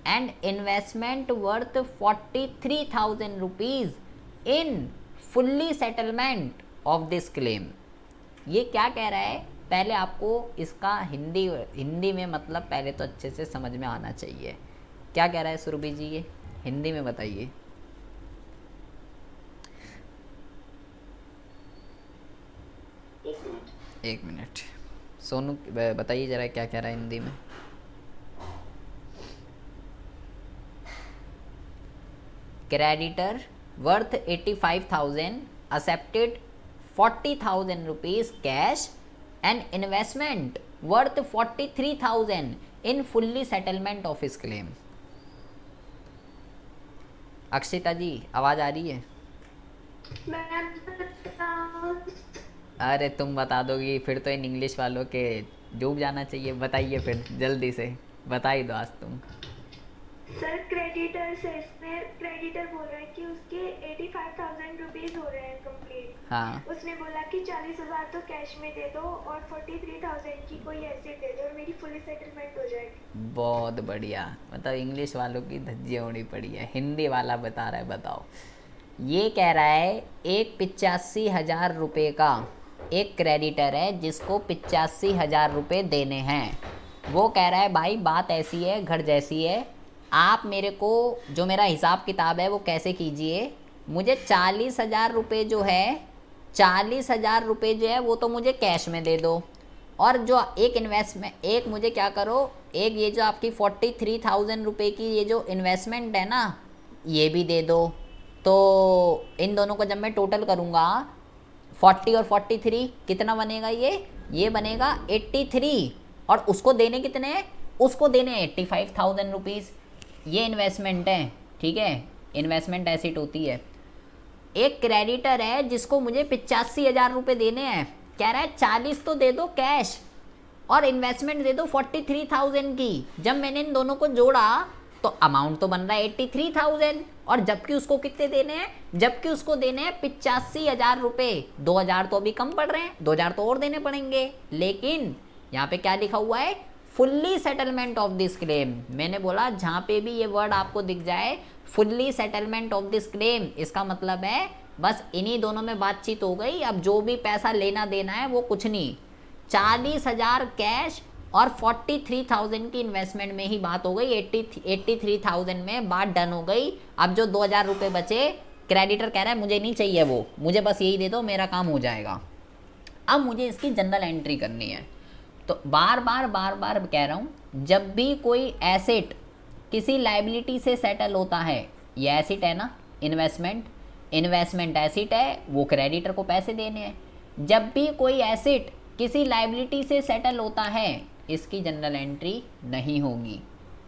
and investment worth 43,000 rupees in fully settlement of this claim। ये क्या कह रहा है, पहले आपको इसका हिंदी में मतलब पहले तो अच्छे से समझ में आना चाहिए। क्या कह रहा है सुरभि जी, ये हिंदी में बताइए। एक मिनट सोनू बताइए जरा क्या कह रहा है हिंदी में। Creditor worth 85,000 accepted 40,000 rupees cash and investment worth 43,000 in fully settlement of his claim। Akshita ji आवाज़ आ रही है? अरे तुम बता दोगी फिर तो इन इंग्लिश वालों के डूब जाना चाहिए। बताइए फिर जल्दी से बता ही दो आज तुम। सर क्रेडिटर से इसमें क्रेडिटर बोल रहा है कि उसके 85,000 रुपीज हो रहे हैं कंप्लीट। हाँ, उसने बोला कि 40,000 तो कैश में दे दो और 43,000 की कोई एसेट दे दो और मेरी फुली सेटलमेंट हो जाएगी। बहुत बढ़िया, मतलब इंग्लिश वालों की धज्जियाँ उड़ी पड़ी है। हिंदी वाला बता रहा है, बताओ। ये कह रहा है एक 85,000 रुपये का एक क्रेडिटर है जिसको 85,000 रुपये देने हैं। वो कह रहा है भाई बात ऐसी है, घर जैसी है, आप मेरे को जो मेरा हिसाब किताब है वो कैसे कीजिए, मुझे 40,000 रुपये जो है, 40,000 रुपये जो है वो तो मुझे कैश में दे दो, और जो एक इन्वेस्टमेंट, एक मुझे क्या करो, एक ये जो आपकी 43,000 रुपये की ये जो इन्वेस्टमेंट है ना ये भी दे दो। तो इन दोनों को जब मैं टोटल करूँगा 40 और 43 कितना बनेगा, ये बनेगा 83। और उसको देने कितने हैं, उसको देने 85,000 रुपीज़। ये इन्वेस्टमेंट है, ठीक है, इन्वेस्टमेंट एसेट होती है। एक क्रेडिटर है जिसको मुझे 85,000 रुपये देने हैं, कह रहा है 40 तो दे दो कैश और इन्वेस्टमेंट दे दो 43,000 की। जब मैंने इन दोनों को जोड़ा तो अमाउंट तो बन रहा है 83,000, और जबकि उसको कितने देने हैं, जबकि उसको देने हैं 85,000 रुपये। 2,000 तो अभी कम पड़ रहे हैं, 2,000 तो और देने पड़ेंगे। लेकिन यहाँ पे क्या लिखा हुआ है, fully settlement of this claim. मैंने बोला जहाँ पे भी ये वर्ड आपको दिख जाए fully settlement of this claim, इसका मतलब है बस इन्हीं दोनों में बातचीत हो गई, अब जो भी पैसा लेना देना है वो कुछ नहीं। 40,000 कैश और 43,000 की इन्वेस्टमेंट में ही बात हो गई, 83,000 में बात डन हो गई। अब जो 2,000 रुपये बचे, क्रेडिटर कह रहा है मुझे नहीं चाहिए वो, मुझे बस यही दे दो, मेरा काम हो जाएगा। अब मुझे इसकी जनरल एंट्री करनी है। तो बार बार कह रहा हूँ, जब भी कोई एसेट किसी लाइबिलिटी से सेटल होता है, ये एसिड है ना, इन्वेस्टमेंट एसिड है, वो क्रेडिटर को पैसे देने हैं। जब भी कोई एसेट किसी लाइबिलिटी से सेटल होता है, इसकी जनरल एंट्री नहीं होगी,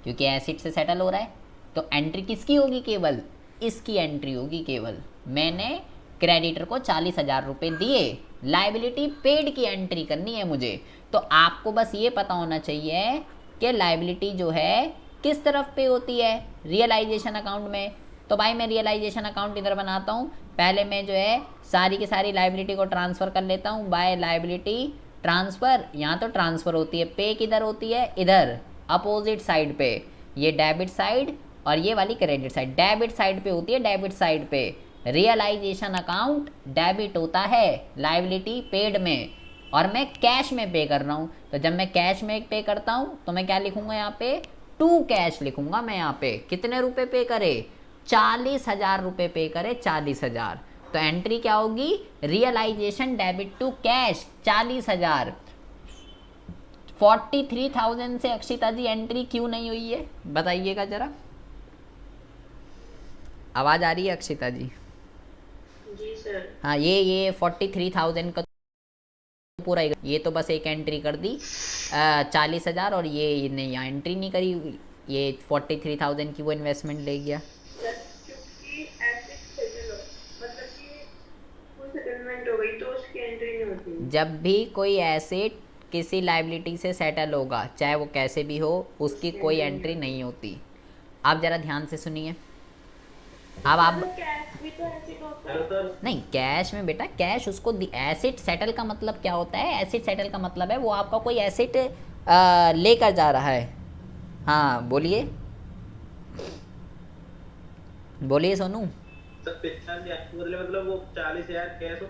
क्योंकि एसिड से सेटल हो रहा है। तो एंट्री किसकी होगी? केवल इसकी एंट्री होगी केवल। मैंने क्रेडिटर को 40,000 रुपये दिए, लाइबिलिटी पेड की एंट्री करनी है मुझे। तो आपको बस ये पता होना चाहिए कि लाइबिलिटी जो है किस तरफ पे होती है, रियलाइजेशन अकाउंट में। तो भाई मैं रियलाइजेशन अकाउंट इधर बनाता हूँ। पहले मैं जो है सारी की सारी लाइबिलिटी को ट्रांसफ़र कर लेता हूँ बाय लाइबिलिटी ट्रांसफ़र। यहाँ तो ट्रांसफ़र होती है, पे किधर होती है? इधर अपोजिट साइड पे। ये डेबिट साइड और ये वाली क्रेडिट साइड। डेबिट साइड पे होती है, डेबिट साइड पे रियलाइजेशन अकाउंट डेबिट होता है लाइबिलिटी पेड में, और मैं कैश में पे कर रहा हूँ। तो जब मैं कैश में पे करता हूँ तो मैं क्या लिखूँगा यहाँ पे? टू कैश लिखूँगा मैं यहाँ पे। कितने रुपए पे करे? 40,000 रुपये पे करे, 40,000। तो एंट्री क्या होगी? Realisation debit to cash 40,000। 43,000 से अक्षिता जी एंट्री क्यों नहीं हुई है, बताइएगा जरा। आवाज़ आ रही है अक्षिता जी? जी सर। हाँ, ये 43,000 का पूरा ही, ये तो बस एक एंट्री कर दी 40,000, और ये नहीं, यहाँ एंट्री नहीं करी, ये 43,000 की वो इन्वेस्टमेंट ले गया। क्योंकि एसेट सेटल हो, मतलब कि फुल सेटलमेंट हो गई तो उसकी एंट्री नहीं होती। जब भी कोई एसेट किसी लाइबिलिटी से सेटल होगा, चाहे वो कैसे भी हो, उसकी कोई एंट्री नहीं होती। आप ज़रा ध्यान से सुनिए। अब आप कैश भी तो एसेट होता है। नहीं, कैश में बेटा, कैश उसको एसेट सेटल का मतलब क्या होता है? एसेट सेटल का मतलब है वो आपका कोई एसेट लेकर जा रहा है। हाँ बोलिए, बोलिए सोनू। सर 50,000 मतलब वो 40,000 कैश हो।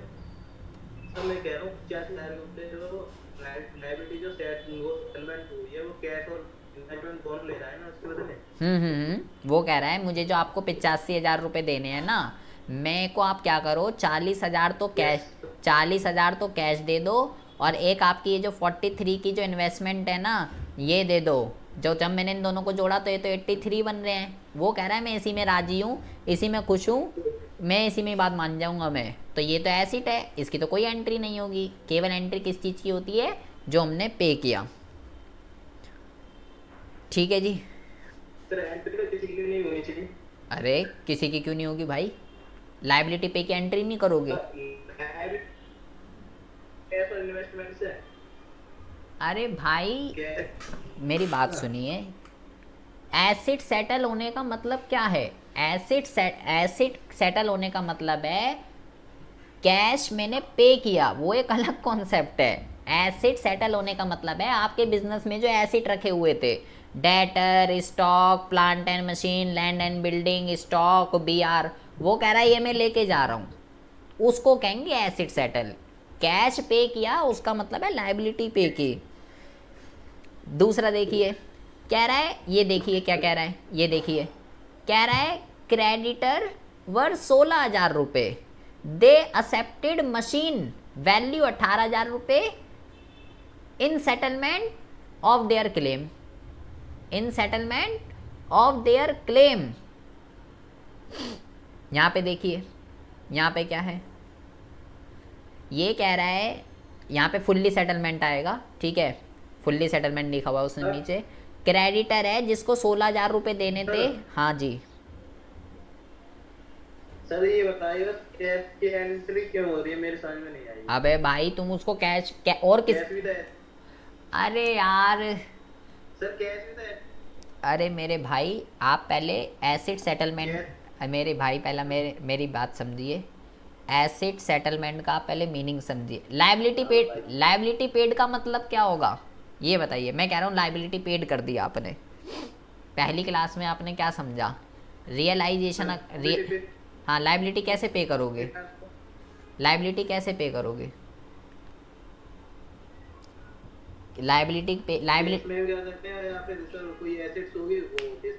सर मैं कह रहा हूँ 50,000 रुपये जो लाइबिलिटी जो सेटलमेंट हुई है वो कैश और इन्वेस्टमेंट दोनों ले रहा है ना, उसके बदले। वो कह रहा है मुझे जो आपको 85,000 रुपये देने हैं ना, मैं को आप क्या करो, 40,000 तो कैश, 40,000 तो कैश दे दो, और एक आपकी ये जो 43 की जो इन्वेस्टमेंट है ना, ये दे दो। जो जब मैंने इन दोनों को जोड़ा तो ये तो 83 बन रहे हैं। वो कह रहा है मैं इसी में राजी हूँ, इसी में खुश हूँ, मैं इसी में बात मान जाऊँगा मैं। तो ये तो एसिड है, इसकी तो कोई एंट्री नहीं होगी। केवल एंट्री किस चीज़ की होती है? जो हमने पे किया। ठीक है जी। सर एंट्री तो किसी की नहीं होनी चाहिए। अरे किसी की क्यों नहीं होगी भाई? लाइबिलिटी पे की एंट्री नहीं करोगे? कैश और इन्वेस्टमेंट से। अरे भाई मेरी बात सुनिए, एसिड सेटल होने का मतलब क्या है? एसिड सेटल होने का मतलब है कैश मैंने पे किया, वो एक अलग कॉन्सेप्ट है। एसिड सेटल होने का मतलब है आपके बिजनेस में जो एसिड रखे हुए थे, debtor, stock, plant and machine, land and building, stock, BR, वो कह रहा है ये मैं लेके जा रहा हूँ, उसको कहेंगे एसिड सेटल। कैश पे किया उसका मतलब है लाइबिलिटी पे की। दूसरा देखिए, कह रहा है, ये देखिए क्या कह रहा है, ये देखिए कह रहा है क्रेडिटर वर 16,000 रुपये, दे एक्सेप्टेड मशीन वैल्यू 18,000 रुपये in settlement of their claim, in settlement of their claim. यहाँ पे देखिए, यहाँ पे क्या है, ये कह रहा है यहाँ पे फुल्ली सेटलमेंट आएगा, ठीक है, फुल्ली सेटलमेंट लिखा हुआ है उसने नीचे। क्रेडिटर है जिसको 16,000 रुपये देने थे। हाँ जी सर ये बताइए बस कैश की एंट्री क्यों हो रही है, मेरे समझ में नहीं आई। अबे भाई तुम उसको कैश और किस, कैश भी तो है। अरे यार, सर कैश भी तो है। अरे मेरे भाई आप पहले एसिड सेटलमेंट, मेरे भाई पहला मेरी बात समझिए। एसिड सेटलमेंट का पहले मीनिंग समझिए। लाइबिलिटी पेड का मतलब क्या होगा ये बताइए। मैं कह रहा हूँ लाइबिलिटी पेड कर दी आपने, पहली क्लास में आपने क्या समझा? रियलाइजेशन। हाँ, लाइबिलिटी कैसे पे करोगे? लाइबिलिटी कैसे पे करोगे? लाइबिलिटी पे लाइबिलिटी इसमें क्या करते हैं यहाँ पे सर, कोई एसेट्स होगी वो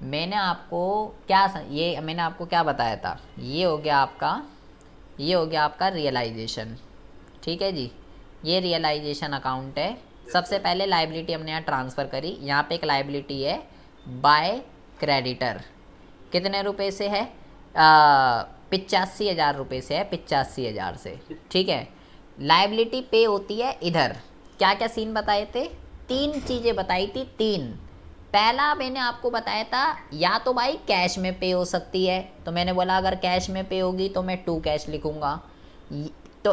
मैंने आपको ये मैंने आपको क्या बताया था, ये हो गया आपका रियलाइजेशन। ठीक है जी, ये रियलाइजेशन अकाउंट है। सबसे पहले लाइबिलिटी हमने यहाँ ट्रांसफ़र करी, यहाँ पे एक लाइबिलिटी है बाय क्रेडिटर, कितने रुपए से है, 85,000 रुपये से है, 85,000 से। ठीक है, लाइबिलिटी पे होती है इधर। क्या क्या सीन बताए थे, 3 चीज़ें बताई थी, 3। पहला मैंने आपको बताया था या तो भाई कैश में पे हो सकती है, तो मैंने बोला अगर कैश में पे होगी तो मैं 2 कैश लिखूँगा। तो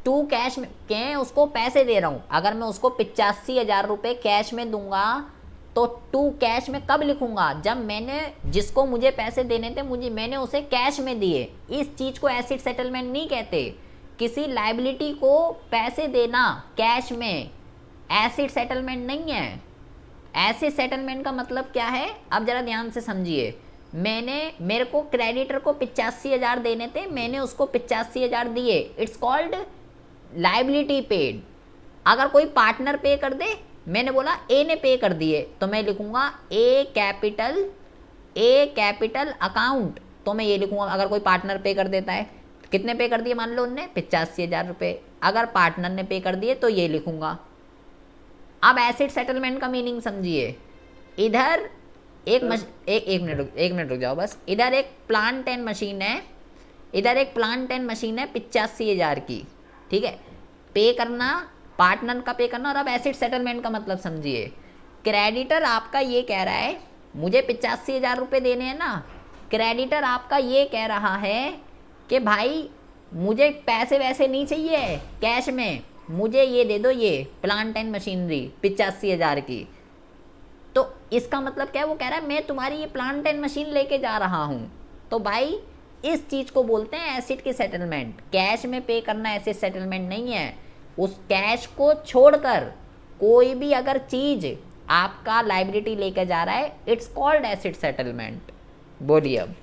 2 कैश में क्या, उसको पैसे दे रहा हूँ, अगर मैं उसको 85,000 रुपये कैश में दूंगा तो 2 कैश में कब लिखूंगा, जब मैंने जिसको मुझे पैसे देने थे मैंने उसे कैश में दिए। इस चीज़ को एसिड सेटलमेंट नहीं कहते। किसी लाइबिलिटी को पैसे देना कैश में एसिड सेटलमेंट नहीं है। एसिड सेटलमेंट का मतलब क्या है, अब ज़रा ध्यान से समझिए। मेरे को क्रेडिटर को 85,000 देने थे, मैंने उसको 85,000 दिए, इट्स कॉल्ड लाइबिलिटी पेड। अगर कोई पार्टनर पे कर दे, मैंने बोला ए ने पे कर दिए, तो मैं लिखूंगा ए कैपिटल अकाउंट। तो मैं ये लिखूंगा अगर कोई पार्टनर पे कर देता है, कितने पे कर दिए, मान लो उनने 85,000 रुपये, अगर पार्टनर ने पे कर दिए तो ये लिखूंगा। अब एसिड सेटलमेंट का मीनिंग समझिए। इधर एक मिनट रुक जाओ बस। इधर एक प्लांट एंड मशीन है, 85,000 की। ठीक है, पे करना, पार्टनर का पे करना। और अब एसिड सेटलमेंट का मतलब समझिए। क्रेडिटर आपका ये कह रहा है मुझे 85,000 रुपये देने हैं ना, क्रेडिटर आपका ये कह रहा है कि भाई मुझे पैसे वैसे नहीं चाहिए कैश में, मुझे ये दे दो, ये प्लांट एंड मशीनरी 85,000 की। तो इसका मतलब क्या है, वो कह रहा है मैं तुम्हारी ये प्लांट एंड मशीन लेके जा रहा हूँ। तो भाई इस चीज़ को बोलते हैं एसिड की सेटलमेंट। कैश में पे करना एसिड सेटलमेंट नहीं है। उस कैश को छोड़कर कोई भी अगर चीज़ आपका लाइबिलिटी लेकर जा रहा है, इट्स कॉल्ड एसिड सेटलमेंट। बोलिए अब।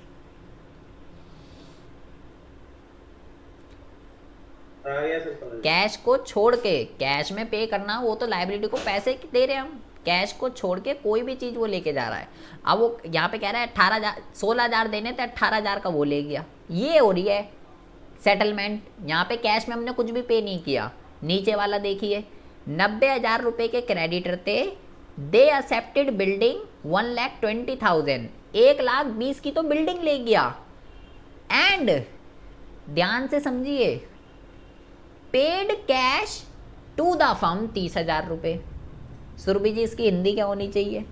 कैश को छोड़ के, कैश में पे करना वो तो लाइबिलिटी को पैसे दे रहे हैं हम, कैश को छोड़ के कोई भी चीज़ वो लेके जा रहा है। अब वो यहाँ पे कह रहा है 16,000 देने थे, 18,000 का वो ले गया, ये हो रही है सेटलमेंट। यहाँ पे कैश में हमने कुछ भी पे नहीं किया। नीचे वाला देखिए, 90,000 रुपये के क्रेडिटर थे, दे एक्सेप्टेड बिल्डिंग 1,20,000, 1,20,000 की तो बिल्डिंग ले गया। एंड ध्यान से समझिए, paid cash to the firm 30,000 रुपये। सुरभि जी इसकी हिंदी क्या होनी चाहिए?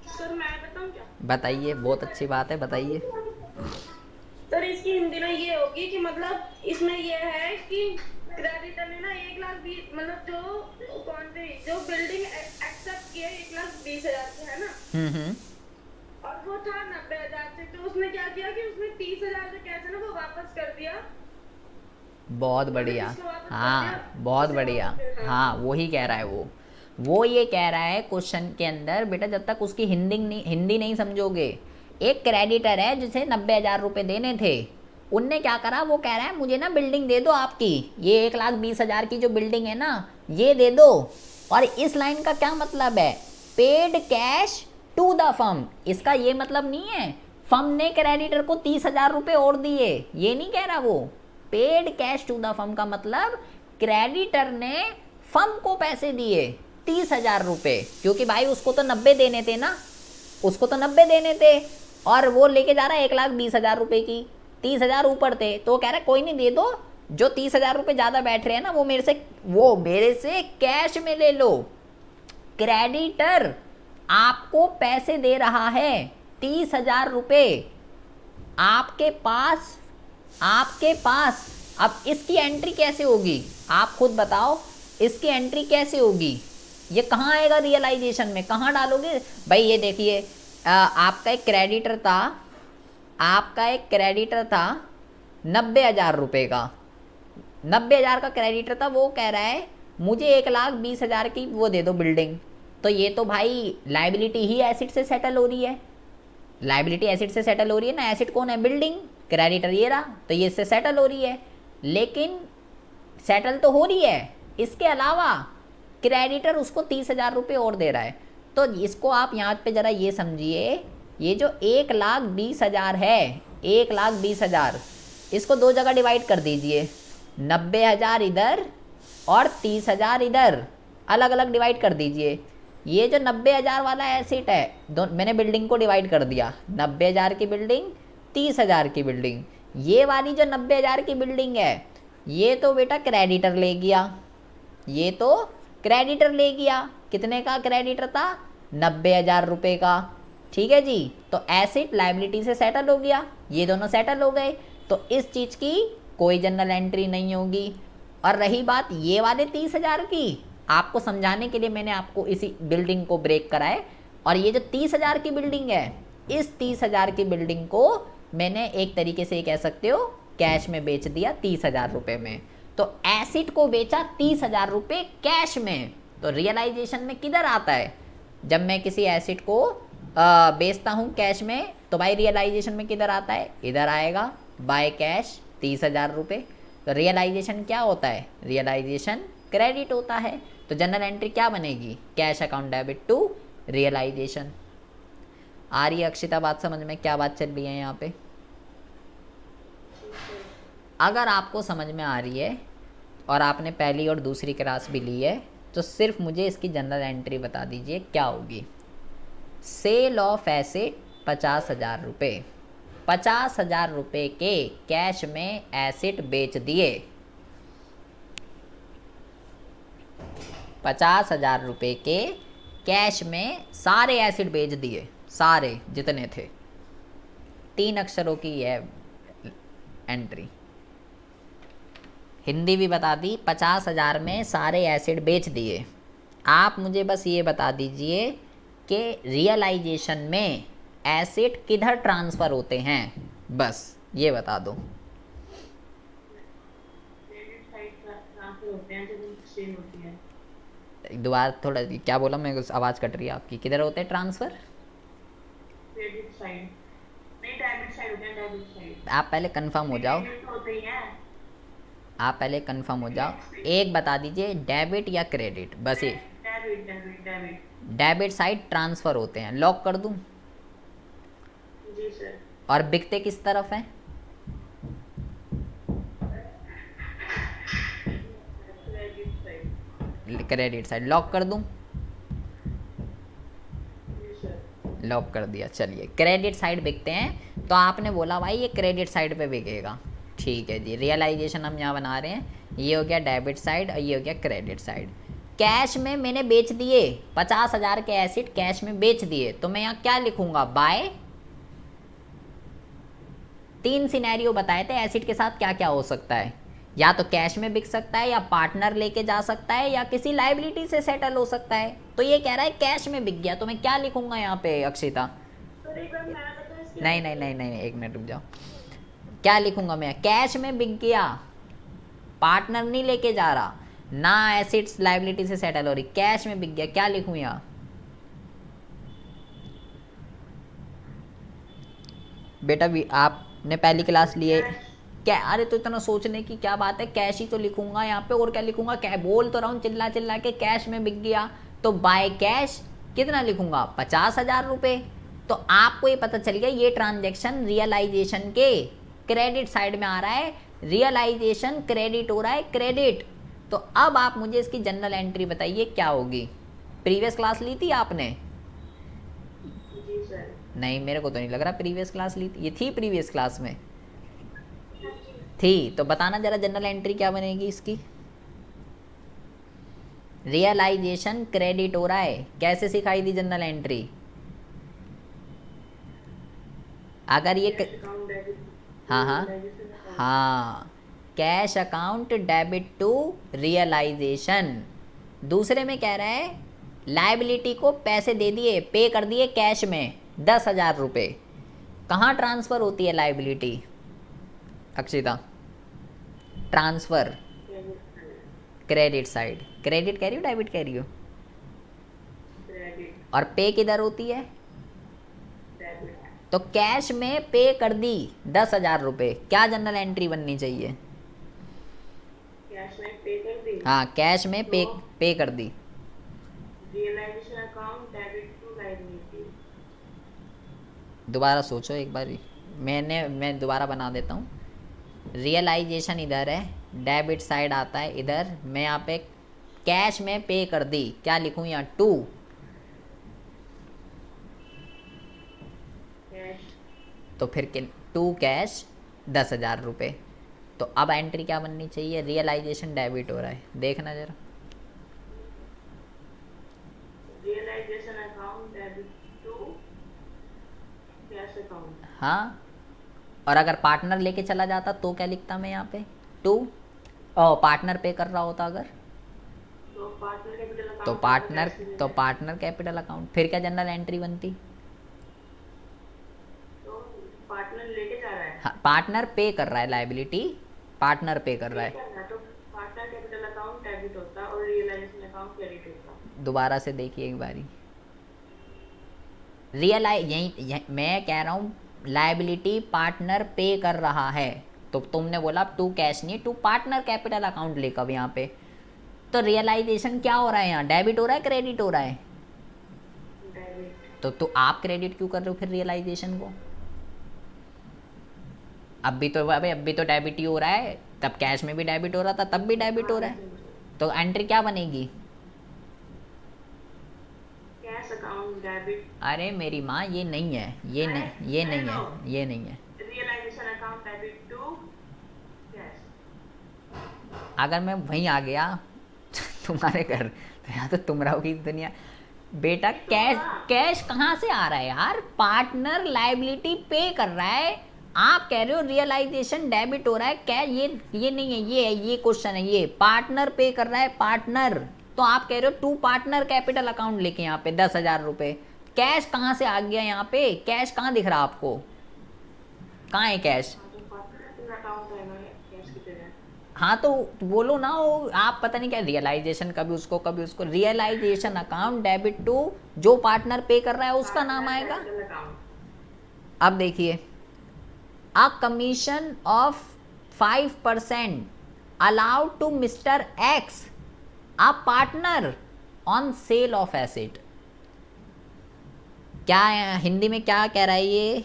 सर मैं बताऊं क्या? बताइए, बहुत अच्छी बात है, बताइए। सर इसकी हिंदी में ये होगी कि मतलब इसमें ये है कि क्रेडिटर ने ना 1,20,000 मतलब जो बिल्डिंग एक्सेप्ट किया 1,20,000 की है ना, और वो था 90,000 से, तो उसने क्या किया कि उसने 30,000 जो कैश है ना वो वापस कर दिया। बहुत बढ़िया, हाँ बहुत बढ़िया, हाँ वही कह रहा है वो ये कह रहा है क्वेश्चन के अंदर, बेटा जब तक उसकी हिंदी नहीं समझोगे। एक क्रेडिटर है जिसे 90,000 रुपये देने थे, उनने क्या करा, वो कह रहा है मुझे ना बिल्डिंग दे दो आपकी, ये 1,20,000 की जो बिल्डिंग है ना ये दे दो। और इस लाइन का क्या मतलब है, paid cash to the firm. इसका ये मतलब नहीं है फर्म ने क्रेडिटर को 30,000 रुपये और दिए, ये नहीं कह रहा वो। Paid cash to the firm का मतलब क्रेडिटर ने फर्म को पैसे दिए 30,000 रुपये, क्योंकि भाई उसको तो 90 देने थे ना, उसको तो 90 देने थे, और वो लेके जा रहा है 1,20,000 रुपये की, 30,000 ऊपर थे, तो वो कह रहा है कोई नहीं दे दो, जो 30,000 रुपये ज़्यादा बैठ रहे हैं ना वो मेरे से कैश में ले लो। क्रेडिटर आपको पैसे दे रहा है 30,000 रुपये आपके पास। अब इसकी एंट्री कैसे होगी, आप खुद बताओ, इसकी एंट्री कैसे होगी, ये कहाँ आएगा रियलाइजेशन में, कहाँ डालोगे भाई? ये देखिए, आपका एक क्रेडिटर था 90,000 रुपये का, 90,000 का क्रेडिटर था, वो कह रहा है मुझे 1,20,000 की वो दे दो बिल्डिंग। तो ये तो भाई लाइबिलिटी ही एसिड से सेटल हो रही है, लाइबिलिटी एसिड से सेटल हो रही है ना। एसिड कौन है, बिल्डिंग, क्रेडिटर ये रहा, तो ये इससे सेटल हो रही है। लेकिन सेटल तो हो रही है, इसके अलावा क्रेडिटर उसको 30,000 रुपये और दे रहा है। तो इसको आप यहाँ पे ज़रा ये समझिए, ये जो 1,20,000 है, 1,20,000, इसको दो जगह डिवाइड कर दीजिए, 90,000 इधर और 30,000 इधर, अलग अलग डिवाइड कर दीजिए। ये जो 90,000 वाला एसेट है, मैंने बिल्डिंग को डिवाइड कर दिया, 90,000 की बिल्डिंग, 30,000 की बिल्डिंग। ये वाली जो 90,000 की बिल्डिंग है, ये तो बेटा क्रेडिटर ले गया, ये तो क्रेडिटर ले गया। कितने का क्रेडिटर था? 90,000 रुपये का। ठीक है जी, तो एसेट लायबिलिटी से सेटल हो गया, ये दोनों सेटल हो गए, तो इस चीज़ की कोई जनरल एंट्री नहीं होगी। और रही बात ये वाले 30,000 की, आपको समझाने के लिए मैंने आपको इसी बिल्डिंग को ब्रेक कराए, और ये जो 30,000 की बिल्डिंग है, इस 30,000 की बिल्डिंग को मैंने एक तरीके से कह सकते हो कैश में बेच दिया 30,000 रुपये में। तो एसिड को बेचा 30,000 रुपये कैश में, तो रियलाइजेशन में किधर आता है? जब मैं किसी एसिड को बेचता हूँ कैश में, तो भाई रियलाइजेशन में किधर आता है? इधर आएगा, बाय कैश 30,000 रुपये। तो रियलाइजेशन क्या होता है? रियलाइजेशन क्रेडिट होता है। तो जनरल एंट्री क्या बनेगी? Cash account debit to realization. आ रही है अक्षिता बात समझ में, क्या बात चल रही है यहाँ पे? अगर आपको समझ में आ रही है और आपने पहली और दूसरी क्लास भी ली है, तो सिर्फ मुझे इसकी जनरल एंट्री बता दीजिए क्या होगी। सेल ऑफ एसेट 50,000 रुपये, 50,000 रुपये के कैश में एसेट बेच दिए, 50,000 रुपये के कैश में सारे एसेट बेच दिए, सारे जितने थे। 3 अक्षरों की है एंट्री, हिंदी भी बता दी। 50,000 में सारे एसेट बेच दिए। आप मुझे बस ये बता दीजिए कि रियलाइजेशन में एसेट किधर ट्रांसफ़र होते हैं, बस ये बता दो। दोबारा थोड़ा क्या बोला मैं, आवाज़ कट रही है आपकी। किधर होते हैं ट्रांसफ़र? क्रेडिट साइड नहीं, डेबिट साइड होते हैं, डेबिट साइड। आप पहले कंफर्म हो जाओ, आप पहले कंफर्म हो जाओ। एक बता दीजिए, डेबिट या क्रेडिट, बस ये। Debit debit debit debit side transfer होते हैं, लॉक कर दूं? जी सर। और बिकते किस तरफ हैं? Credit side. Credit side, lock कर दूं? जी सर। लॉक कर दिया। चलिए, क्रेडिट साइड बिकते हैं, तो आपने बोला भाई ये क्रेडिट साइड पे बिकेगा। ठीक है जी, रियलाइजेशन हम यहाँ बना रहे हैं। ये हो गया डेबिट साइड और ये हो गया क्रेडिट साइड। कैश में मैंने बेच दिए 50,000 के एसेट, कैश में बेच दिए, तो मैं यहाँ क्या लिखूंगा? बाय। 3 सिनेरियो बताए थे एसेट के साथ क्या क्या हो सकता है, या तो कैश में बिक सकता है, या पार्टनर लेके जा सकता है, या किसी लायबिलिटी से सेटल हो सकता है। तो ये कह रहा है कैश में बिक गया, तो मैं क्या लिखूंगा यहाँ पे अक्षिता? नहीं नहीं नहीं नहीं, एक मिनट रुक जाओ। क्या लिखूंगा मैं? कैश में बिक गया, पार्टनर नहीं लेके जा रहा, ना एसेट्स लायबिलिटी से सेटल हो रही, कैश में बिक गया, क्या लिखूं यहाँ? बेटा भी आपने पहली क्लास लिए क्या? अरे तो इतना सोचने की क्या बात है, कैश ही तो लिखूंगा यहाँ पे, और क्या लिखूंगा? क्या बोल तो रहा हूँ चिल्ला चिल्ला के, कैश में बिक गया, तो बाय कैश कितना लिखूंगा? 50,000 रुपये। तो आपको ये पता चल गया ये ट्रांजैक्शन रियलाइजेशन के क्रेडिट साइड में आ रहा है, रियलाइजेशन क्रेडिट हो रहा है, क्रेडिट। तो अब आप मुझे इसकी जनरल एंट्री बताइए क्या होगी। प्रीवियस क्लास ली थी आपने? जी सर। नहीं, मेरे को तो नहीं लग रहा प्रीवियस क्लास ली थी। ये थी प्रीवियस क्लास में? थी। तो बताना जरा जनरल एंट्री क्या बनेगी इसकी। रियलाइजेशन क्रेडिट हो रहा है, कैसे सिखाई थी जनरल एंट्री? अगर ये हाँ हाँ हाँ, cash account debit to realisation. दूसरे में कह रहा है लायबिलिटी को पैसे दे दिए, पे कर दिए कैश में 10,000 रुपये। कहाँ ट्रांसफ़र होती है liability Akshita? Transfer credit side. Credit कह रही हो डेबिट कह रही हो? क्रेडिट। और पे किधर होती है? डेबिट। तो कैश में पे कर दी 10,000 रुपये, क्या जनरल एंट्री बननी चाहिए? हाँ कैश में पे कर दी। Realization account debit to liability. दोबारा सोचो एक बार, मैं दोबारा बना देता हूँ। रियलाइजेशन इधर है, डेबिट साइड आता है इधर, मैं यहाँ पे कैश में पे कर दी, क्या लिखूँ यहाँ, टू कैश। तो फिर टू कैश 10,000 रुपये। तो अब एंट्री क्या बननी चाहिए, रियलाइजेशन डेबिट हो रहा है, देखना जरा। Realisation account debit to cash account. हाँ, और अगर पार्टनर लेके चला जाता तो क्या लिखता मैं यहाँ पे, टू, और पार्टनर पे कर रहा होता अगर, तो पार्टनर कैपिटल अकाउंट। तो पार्टनर कैपिटल अकाउंट, फिर क्या जनरल एंट्री बनती। तो पार्टनर लेके जा रहा है। हाँ, पार्टनर पे कर रहा है, लायबिलिटी पार्टनर पे कर रहा है। तो पार्टनर कैपिटल अकाउंट डेबिट होता और रियलाइजेशन अकाउंट क्रेडिट होता। दोबारा से देखिए एक बारी, यही मैं कह रहा हूँ लायबिलिटी पार्टनर पे कर रहा है, तो तुमने बोला टू कैश नहीं, टू पार्टनर कैपिटल अकाउंट लेकर यहाँ पे, तो रियलाइजेशन क्या हो रहा है यहाँ, डेबिट हो रहा है क्रेडिट हो रहा है, डेबिट। तो आप क्रेडिट क्यों कर रहे हो फिर रियलाइजेशन को। अब भी तो डेबिट ही हो रहा है, तब कैश में भी डेबिट हो रहा था, तब भी डेबिट हो रहा है, तो एंट्री क्या बनेगी, कैश अकाउंट डेबिट। अरे मेरी माँ ये नहीं है, ये नहीं है। Realisation account debit to cash. अगर मैं वहीं आ गया तुम्हारे घर, तो यहाँ तो तुम रहोगी दुनिया। बेटा कैश कहाँ से आ रहा है यार, पार्टनर लायबिलिटी पे कर रहा है, आप कह रहे हो रियलाइजेशन डेबिट हो रहा है, क्या ये नहीं है, ये क्वेश्चन है, ये पार्टनर पे कर रहा है, पार्टनर, तो आप कह रहे हो टू पार्टनर कैपिटल अकाउंट लेके यहाँ पे 10,000 रुपये, कैश कहाँ से आ गया यहाँ पे, कैश कहाँ दिख रहा आपको, कहाँ है कैश। हाँ तो बोलो ना, वो आप पता नहीं क्या रियलाइजेशन, कभी उसको रियलाइजेशन अकाउंट डेबिट टू जो पार्टनर पे कर रहा है उसका नाम आएगा। अब देखिए, a commission of 5% allowed to Mr X a partner on sale of asset. क्या हिंदी में क्या कह रहा है ये,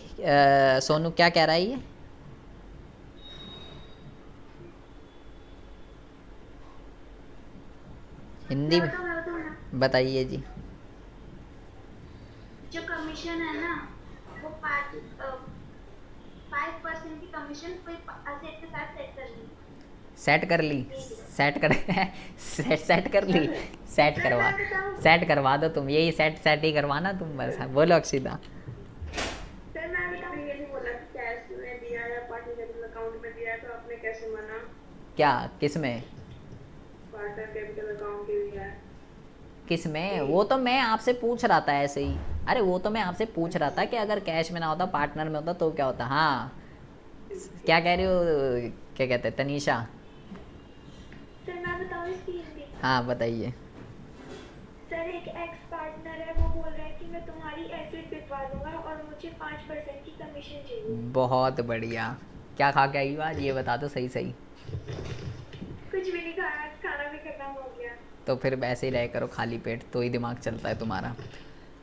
सोनू क्या कह रहा है ये, हिंदी में बताइए जी। जो कमीशन है ना वो 5% की कमीशन कोई असेट के साथ सेट करवा दो तुम, यही सेट ही करवाना तुम बस। बोलो अक्षिता। सर मैं अभी ये नहीं बोला कि कैश में दिया या पार्टनर कैपिटल अकाउंट में दिया है, तो आपने कैसे माना, क्या किस में, पार्टनर कैपिटल अकाउंट के दिया है किस में, वो तो मैं आपसे पूछ रहा था ऐसे ही, अरे वो तो मैं आपसे पूछ रहा था कि अगर कैश में ना होता पार्टनर में होता तो क्या होता। हाँ क्या कह रही हो, क्या कहते हैं तनीषा। सर मैं बताऊँ इसकी हिंदी। हाँ बताइए। सर एक एक्स पार्टनर है, वो बोल रहा है कि मैं तुम्हारी एसेट बिकवा दूंगा और मुझे 5% की कमीशन चाहिए। बहुत बढ़िया, क्या खा के आई हो आज ये बता दो सही। कुछ भी नहीं खाया, खाना भी खत्म हो गया। तो फिर ऐसे ही रह करो खाली पेट, तो ही दिमाग चलता है तुम्हारा।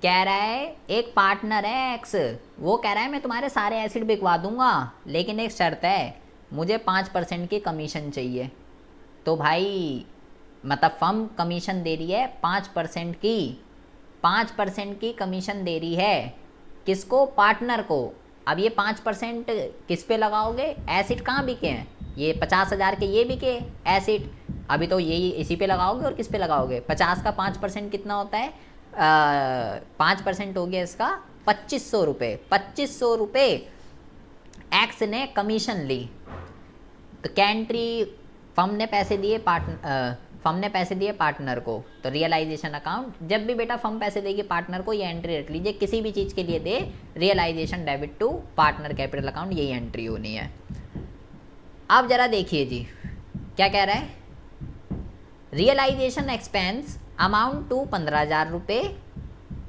कह रहा है एक पार्टनर है एक्स, वो कह रहा है मैं तुम्हारे सारे एसिड बिकवा दूंगा, लेकिन एक शर्त है, मुझे 5% की कमीशन चाहिए। तो भाई मतलब फर्म कमीशन दे रही है 5% की, 5% की कमीशन दे रही है किसको, पार्टनर को। अब ये 5% किस पे लगाओगे, एसिड कहाँ बिके हैं, ये 50,000 के ये बिके एसिड, अभी तो यही इसी पे लगाओगे, और किस पे लगाओगे, 50 का 5% कितना होता है, 5% हो गया इसका 2500 रुपये। 2500 रुपये एक्स ने कमीशन ली, तो कैंट्री फर्म ने पैसे दिए पार्टनर को, तो रियलाइजेशन अकाउंट, जब भी बेटा फर्म पैसे देगी पार्टनर को, ये एंट्री रख लीजिए, किसी भी चीज़ के लिए दे realization debit to partner capital account, यही एंट्री होनी है। अब जरा देखिए जी क्या कह रहा है, रियलाइजेशन एक्सपेंस अमाउंट टू 15,000 रुपये,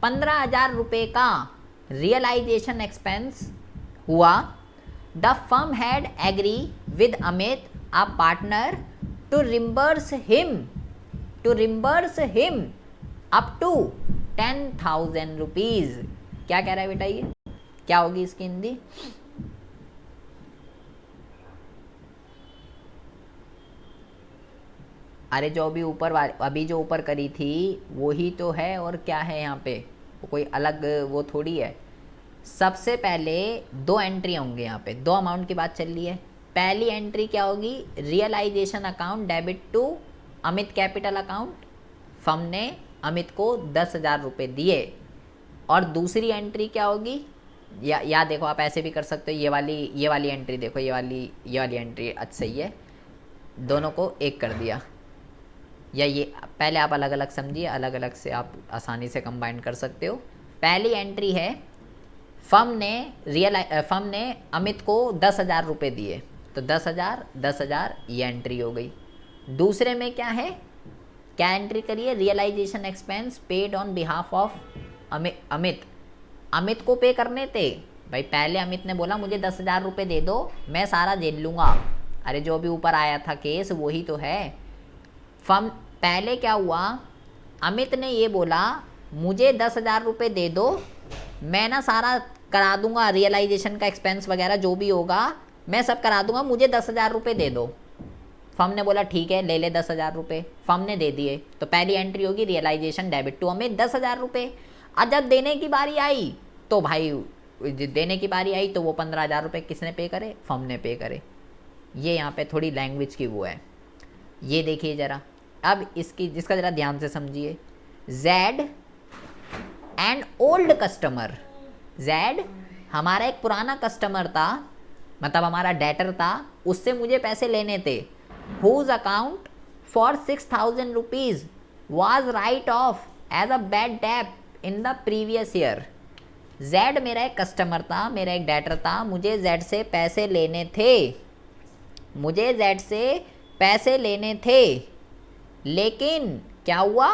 15,000 रुपये का रियलाइजेशन एक्सपेंस हुआ। The firm had agree with Amit a partner to reimburse him to reimburse him up to 10,000 rupees. क्या कह रहा है बेटा, ये क्या होगी इसकी हिंदी? अरे जो अभी अभी जो ऊपर करी थी वही तो है, और क्या है यहाँ पे, कोई अलग वो थोड़ी है। सबसे पहले दो एंट्री होंगे यहाँ पे, दो अमाउंट की बात चल रही है। पहली एंट्री क्या होगी, realisation account debit to Amit capital account, firm ने अमित को 10,000 रुपये दिए। और दूसरी एंट्री क्या होगी, या देखो आप ऐसे भी कर सकते हो, ये वाली एंट्री देखो, ये वाली एंट्री अच्छा सही है, दोनों को एक कर दिया। या ये पहले आप अलग अलग समझिए, अलग अलग से आप आसानी से कंबाइन कर सकते हो। पहली एंट्री है फर्म ने अमित को 10,000 रुपये दिए, तो 10,000 ये एंट्री हो गई। दूसरे में क्या है, क्या एंट्री करिए, realisation expense paid on behalf of Amit को पे करने थे भाई। पहले अमित ने बोला मुझे 10,000 रुपये दे दो, मैं सारा झेल लूँगा। अरे जो भी ऊपर आया था केस वही तो है। फर्म पहले क्या हुआ, अमित ने ये बोला मुझे 10,000 रुपये दे दो, मैं ना सारा करा दूंगा, रियलाइजेशन का एक्सपेंस वगैरह जो भी होगा मैं सब करा दूंगा, मुझे 10,000 रुपये दे दो। फर्म ने बोला ठीक है ले ले 10,000 रुपये, फर्म ने दे दिए। तो पहली एंट्री होगी रियलाइजेशन डेबिट टू अमित 10,000 रुपये। और जब देने की बारी आई तो भाई तो वो 15,000 रुपये किसने पे करे, फर्म ने पे करे। ये यहाँ पे थोड़ी लैंग्वेज की वो है। ये देखिए ज़रा, अब जिसका ज़रा ध्यान से समझिए। Z and old customer, Z हमारा एक पुराना कस्टमर था, मतलब हमारा डेटर था, उससे मुझे पैसे लेने थे। Whose account for 6,000 rupees was write off as a bad debt in the previous year. Z मेरा एक कस्टमर था, मेरा एक डेटर था, मुझे जेड से पैसे लेने थे, लेकिन क्या हुआ,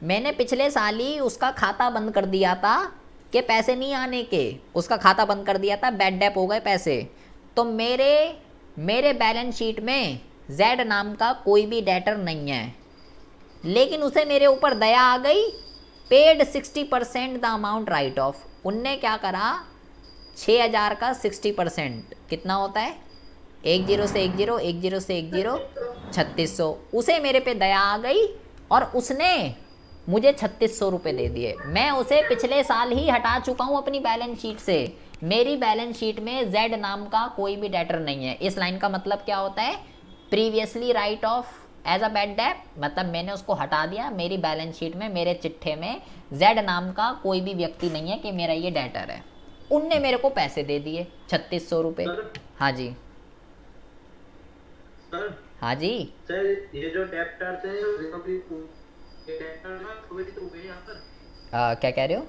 मैंने पिछले साल ही उसका खाता बंद कर दिया था कि पैसे नहीं आने के, उसका खाता बंद कर दिया था, बैड डेप हो गए पैसे। तो मेरे बैलेंस शीट में जेड नाम का कोई भी डेटर नहीं है, लेकिन उसे मेरे ऊपर दया आ गई, paid 60% the amount right of. उनने क्या करा, 6,000 का 60% कितना होता है, 10 से 10 3600। उसे मेरे पे दया आ गई और उसने मुझे 3600 रुपये दे दिए। मैं उसे पिछले साल ही हटा चुका हूँ अपनी बैलेंस शीट से। मेरी बैलेंस शीट में जेड नाम का कोई भी डेटर नहीं है। इस लाइन का मतलब क्या होता है, previously write off as a bad debt, मतलब मैंने उसको हटा दिया। मेरी बैलेंस शीट में, मेरे चिट्ठे में जेड नाम का कोई भी व्यक्ति नहीं है कि मेरा ये डेटर है। उनने मेरे को पैसे दे दिए 3600 रुपये। हाँ जी, हाँ जी सर, ये जो डेप्टर थे रिकवरी डेप्टर ना कोई तो गए यहाँ पर, क्या कह रहे हो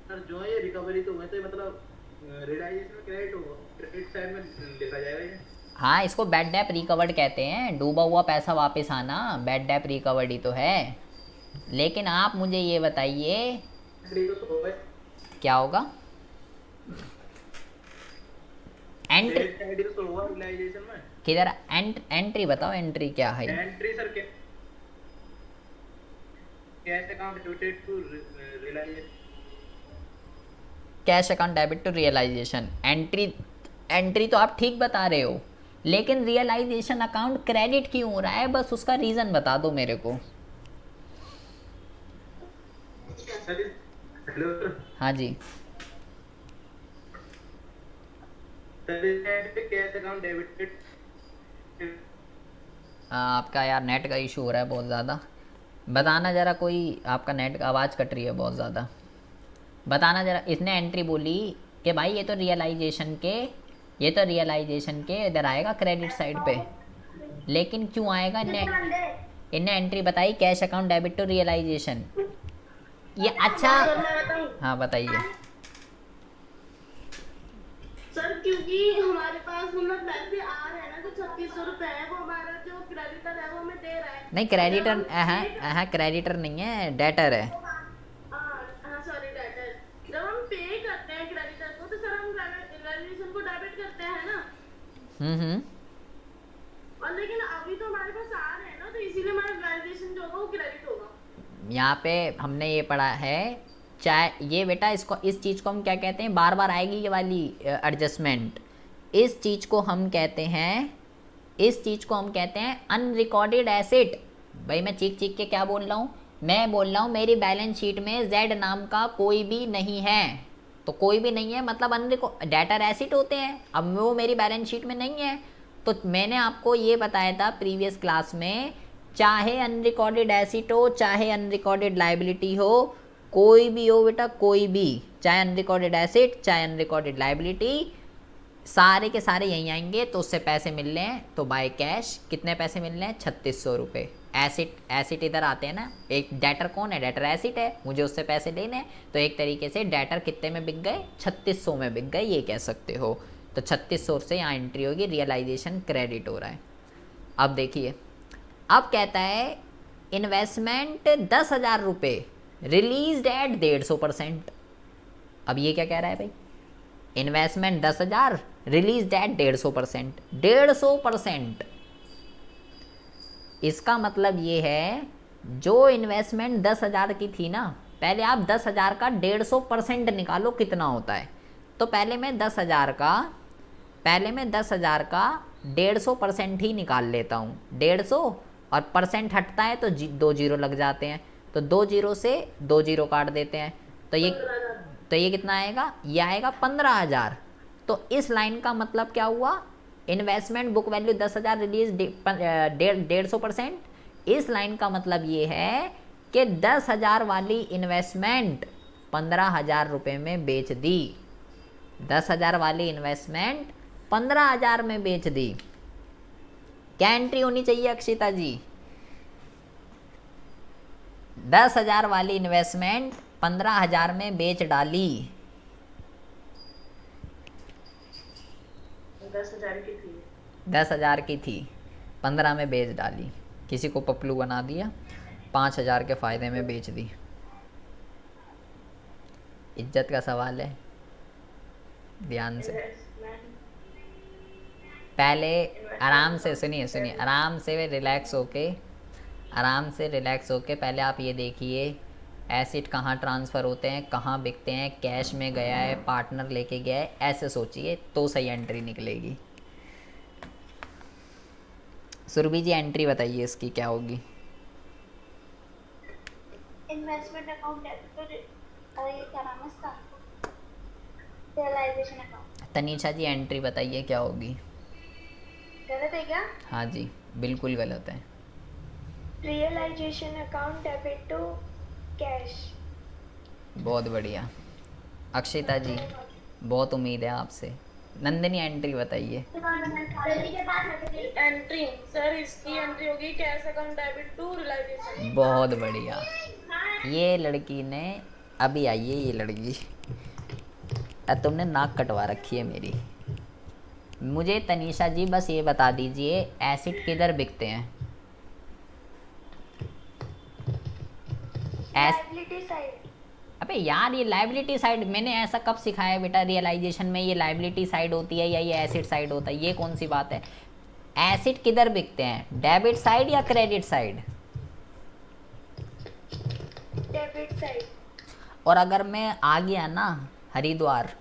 सर? जो ये रिकवरी तो हुए थे, मतलब रियलाइजेशन क्रेडिट होगा, क्रेडिट साइड में लिखा जाएगा ये। हाँ, इसको बैड डेप रिकवर्ड कहते हैं, डूबा हुआ पैसा वापस आना, बैड डेप रिकवर्ड ही तो है। लेकिन आप मुझे ये बताइए क्या होगा, एंट्री किधर, एंट्री बताओ, एंट्री क्या है? Entry sir cash account debited to realisation, cash account debit to realisation. Entry तो आप ठीक बता रहे हो, लेकिन रियलाइजेशन अकाउंट क्रेडिट क्यों हो रहा है, बस उसका रीज़न बता दो मेरे को। हाँ जी, कैश अकाउंट डेबिटेड। आपका यार नेट का इशू हो रहा है बहुत ज़्यादा, बताना ज़रा, कोई आपका नेट का आवाज़ कट रही है बहुत ज़्यादा, बताना ज़रा। इसने एंट्री बोली कि भाई ये तो रियलाइजेशन के इधर आएगा क्रेडिट साइड पे, लेकिन क्यों आएगा, इनने एंट्री बताई cash account debit to realisation. ये अच्छा, हाँ बताइए सर। क्योंकि हमारे पास मतलब पैसे आ रहे हैं ना, तो 3600 रुपए है, वो हमारा जो क्रेडिटर है वो हमें दे रहा है। नहीं, क्रेडिटर नहीं है, डेटर है। हाँ सॉरी, डेटर। जब हम पे करते हैं क्रेडिटर को, तो सर हम रियलाइजेशन को डेबिट करते हैं ना। और लेकिन अभी तो हमारे पास आ रहे हैं ना, तो इसीलिए हमारा रियलाइजेशन जो होगा वो क्रेडिट होगा। यहाँ पे हमने ये पढ़ा है, चाहे ये बेटा, इसको इस चीज़ को हम क्या कहते हैं, बार बार आएगी ये वाली एडजस्टमेंट, इस चीज़ को हम कहते हैं, इस चीज़ को हम कहते हैं अनरिकॉर्डेड एसेट। भाई मैं चीख चीख के क्या बोल रहा हूँ, मैं बोल रहा हूँ मेरी बैलेंस शीट में जेड नाम का कोई भी नहीं है, तो कोई भी नहीं है मतलब डेटर एसेट होते हैं, अब वो मेरी बैलेंस शीट में नहीं है। तो मैंने आपको ये बताया था प्रीवियस क्लास में, चाहे अनरिकॉर्डेड एसेट हो चाहे अनरिकॉर्डेड लाइबिलिटी हो, कोई भी हो बेटा, कोई भी, चाहे अनरिकॉर्डेड एसेट चाहे अनरिकॉर्डेड लाइबिलिटी, सारे के सारे यहीं आएंगे। तो उससे पैसे मिल रहे हैं तो बाय कैश कितने पैसे मिल रहे हैं, 3600 रुपये। एसिड इधर आते हैं ना, एक डेटर कौन है, डेटर एसिड है, मुझे उससे पैसे लेने हैं, तो एक तरीके से डेटर कितने में बिक गए, 3600 में बिक गए, ये कह सकते हो। तो 3600 से यहाँ एंट्री होगी, रियलाइजेशन क्रेडिट हो रहा है। अब देखिए, अब कहता है इन्वेस्टमेंट 10,000 रुपये रिलीज एट 150%। अब ये क्या कह रहा है भाई, इन्वेस्टमेंट 10,000 रिलीज एट 150%, 150%। इसका मतलब ये है, जो इन्वेस्टमेंट 10,000 की थी ना, पहले आप 10,000 का 150% निकालो कितना होता है। तो पहले मैं 10,000 का 150% ही निकाल लेता हूँ। 150 और परसेंट हटता है तो 2 जीरो लग जाते हैं, तो 2 जीरो से 2 जीरो काट देते हैं, तो ये कितना आएगा, ये आएगा 15,000। तो इस लाइन का मतलब क्या हुआ, इन्वेस्टमेंट बुक वैल्यू 10,000 रिलीज 150%। इस लाइन का मतलब ये है कि 10,000 वाली इन्वेस्टमेंट 15,000 रुपये में बेच दी, 10,000 वाली इन्वेस्टमेंट 15,000 में बेच दी। क्या एंट्री होनी चाहिए अक्षिता जी, 10,000 वाली इन्वेस्टमेंट 15,000 में बेच डाली, 10,000 की थी 15 में बेच डाली, किसी को पपलू बना दिया, 5,000 के फ़ायदे में बेच दी। इज्जत का सवाल है, ध्यान से पहले आराम से सुनिए, आराम से रिलैक्स होके पहले आप ये देखिए, एसिड कहाँ ट्रांसफ़र होते हैं, कहाँ बिकते हैं, कैश में गया है, पार्टनर लेके गया है, ऐसे सोचिए तो सही एंट्री निकलेगी। सुरभि जी एंट्री बताइए इसकी क्या होगी। इन्वेस्टमेंट अकाउंट है तो ये क्या नाम है इसका, रियलाइजेशन अकाउंट। तनीषा जी एंट्री बताइए क्या होगी। गलत है क्या? हाँ जी बिल्कुल गलत है। Realisation account debit to cash. बहुत बढ़िया अक्षिता जी, बहुत उम्मीद है आपसे। नंदिनी एंट्री बताइए। एंट्री सर, इसकी एंट्री होगी cash account debit to realisation. बहुत बढ़िया, ये लड़की ने अभी आई है, ये लड़की तुमने नाक कटवा रखी है मेरी। मुझे तनीषा जी बस ये बता दीजिए एसिड किधर बिकते हैं। Liability side. अबे यार ये लाइबिलिटी साइड मैंने ऐसा कब सिखाया बेटा, रियलाइजेशन में ये लाइबिलिटी साइड होती है या ये एसिड साइड होता है, ये कौन सी बात है। एसिड किधर बिकते हैं, डेबिट साइड या क्रेडिट साइड। Debit side. और अगर मैं आ गया ना हरिद्वार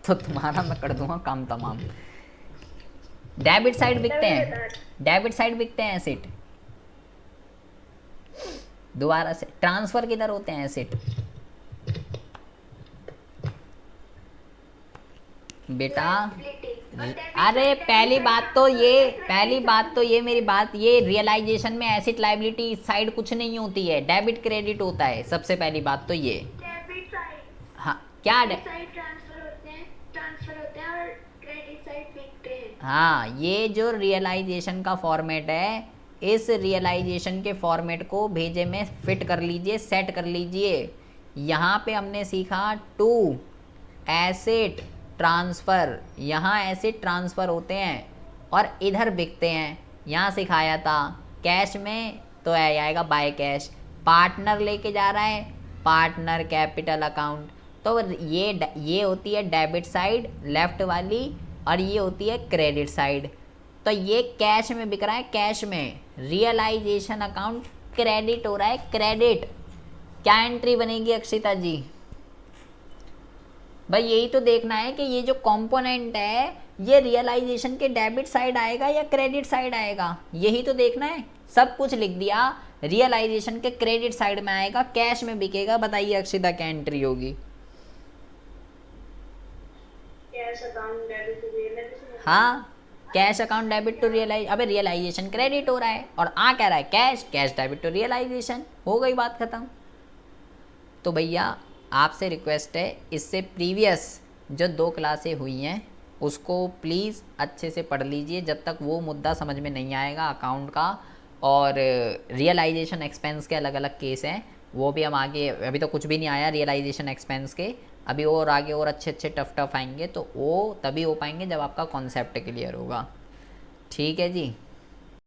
तो तुम्हारा मैं कर दूंगा काम तमाम। डेबिट साइड बिकते हैं, डेबिट साइड बिकते हैं एसिड। दोबारा से ट्रांसफर किधर होते हैं एसिड बेटा। अरे पहली बात तो ये मेरी बात, ये रियलाइजेशन में एसिड लाइबिलिटी साइड कुछ नहीं होती है, डेबिट क्रेडिट होता है। सबसे पहली बात तो ये, डेबिट साइड। हाँ क्या साइड ट्रांसफर होते हैं और क्रेडिट साइड बिकते हैं। हाँ ये जो रियलाइजेशन का फॉर्मेट है, इस रियलाइजेशन के फॉर्मेट को भेजे में फिट कर लीजिए, सेट कर लीजिए। यहाँ पे हमने सीखा टू एसेट ट्रांसफ़र, यहाँ एसेट ट्रांसफ़र होते हैं और इधर बिकते हैं। यहाँ सिखाया था कैश में तो आएगा बाय कैश, पार्टनर लेके जा रहा है पार्टनर कैपिटल अकाउंट। तो ये होती है डेबिट साइड लेफ्ट वाली और ये होती है क्रेडिट साइड। तो ये कैश में बिक रहा है, कैश में। रियलाइजेशन अकाउंट क्रेडिट हो रहा है, क्रेडिट। क्या एंट्री बनेगी अक्षिता जी? भाई यही तो देखना है कि ये जो कंपोनेंट है ये रियलाइजेशन के डेबिट साइड आएगा या क्रेडिट साइड आएगा, यही तो देखना है। सब कुछ लिख दिया, रियलाइजेशन के क्रेडिट साइड में आएगा, कैश में बिकेगा। बताइए अक्षिता क्या एंट्री होगी? Cash account debit to realization. हाँ, cash account debit to realize, अबे रियलाइजेशन क्रेडिट हो रहा है और आ कह रहा है cash, cash debit to realization, हो गई बात खत्म। तो भैया आपसे रिक्वेस्ट है, इससे प्रीवियस जो 2 क्लासें हुई हैं उसको प्लीज़ अच्छे से पढ़ लीजिए, जब तक वो मुद्दा समझ में नहीं आएगा अकाउंट का। और रियलाइजेशन एक्सपेंस के अलग अलग केस हैं, वो भी हम आगे, अभी तो कुछ भी नहीं आया रियलाइजेशन एक्सपेंस के, अभी और आगे और अच्छे अच्छे टफ आएंगे, तो वो तभी हो पाएंगे जब आपका कॉन्सेप्ट क्लियर होगा। ठीक है जी।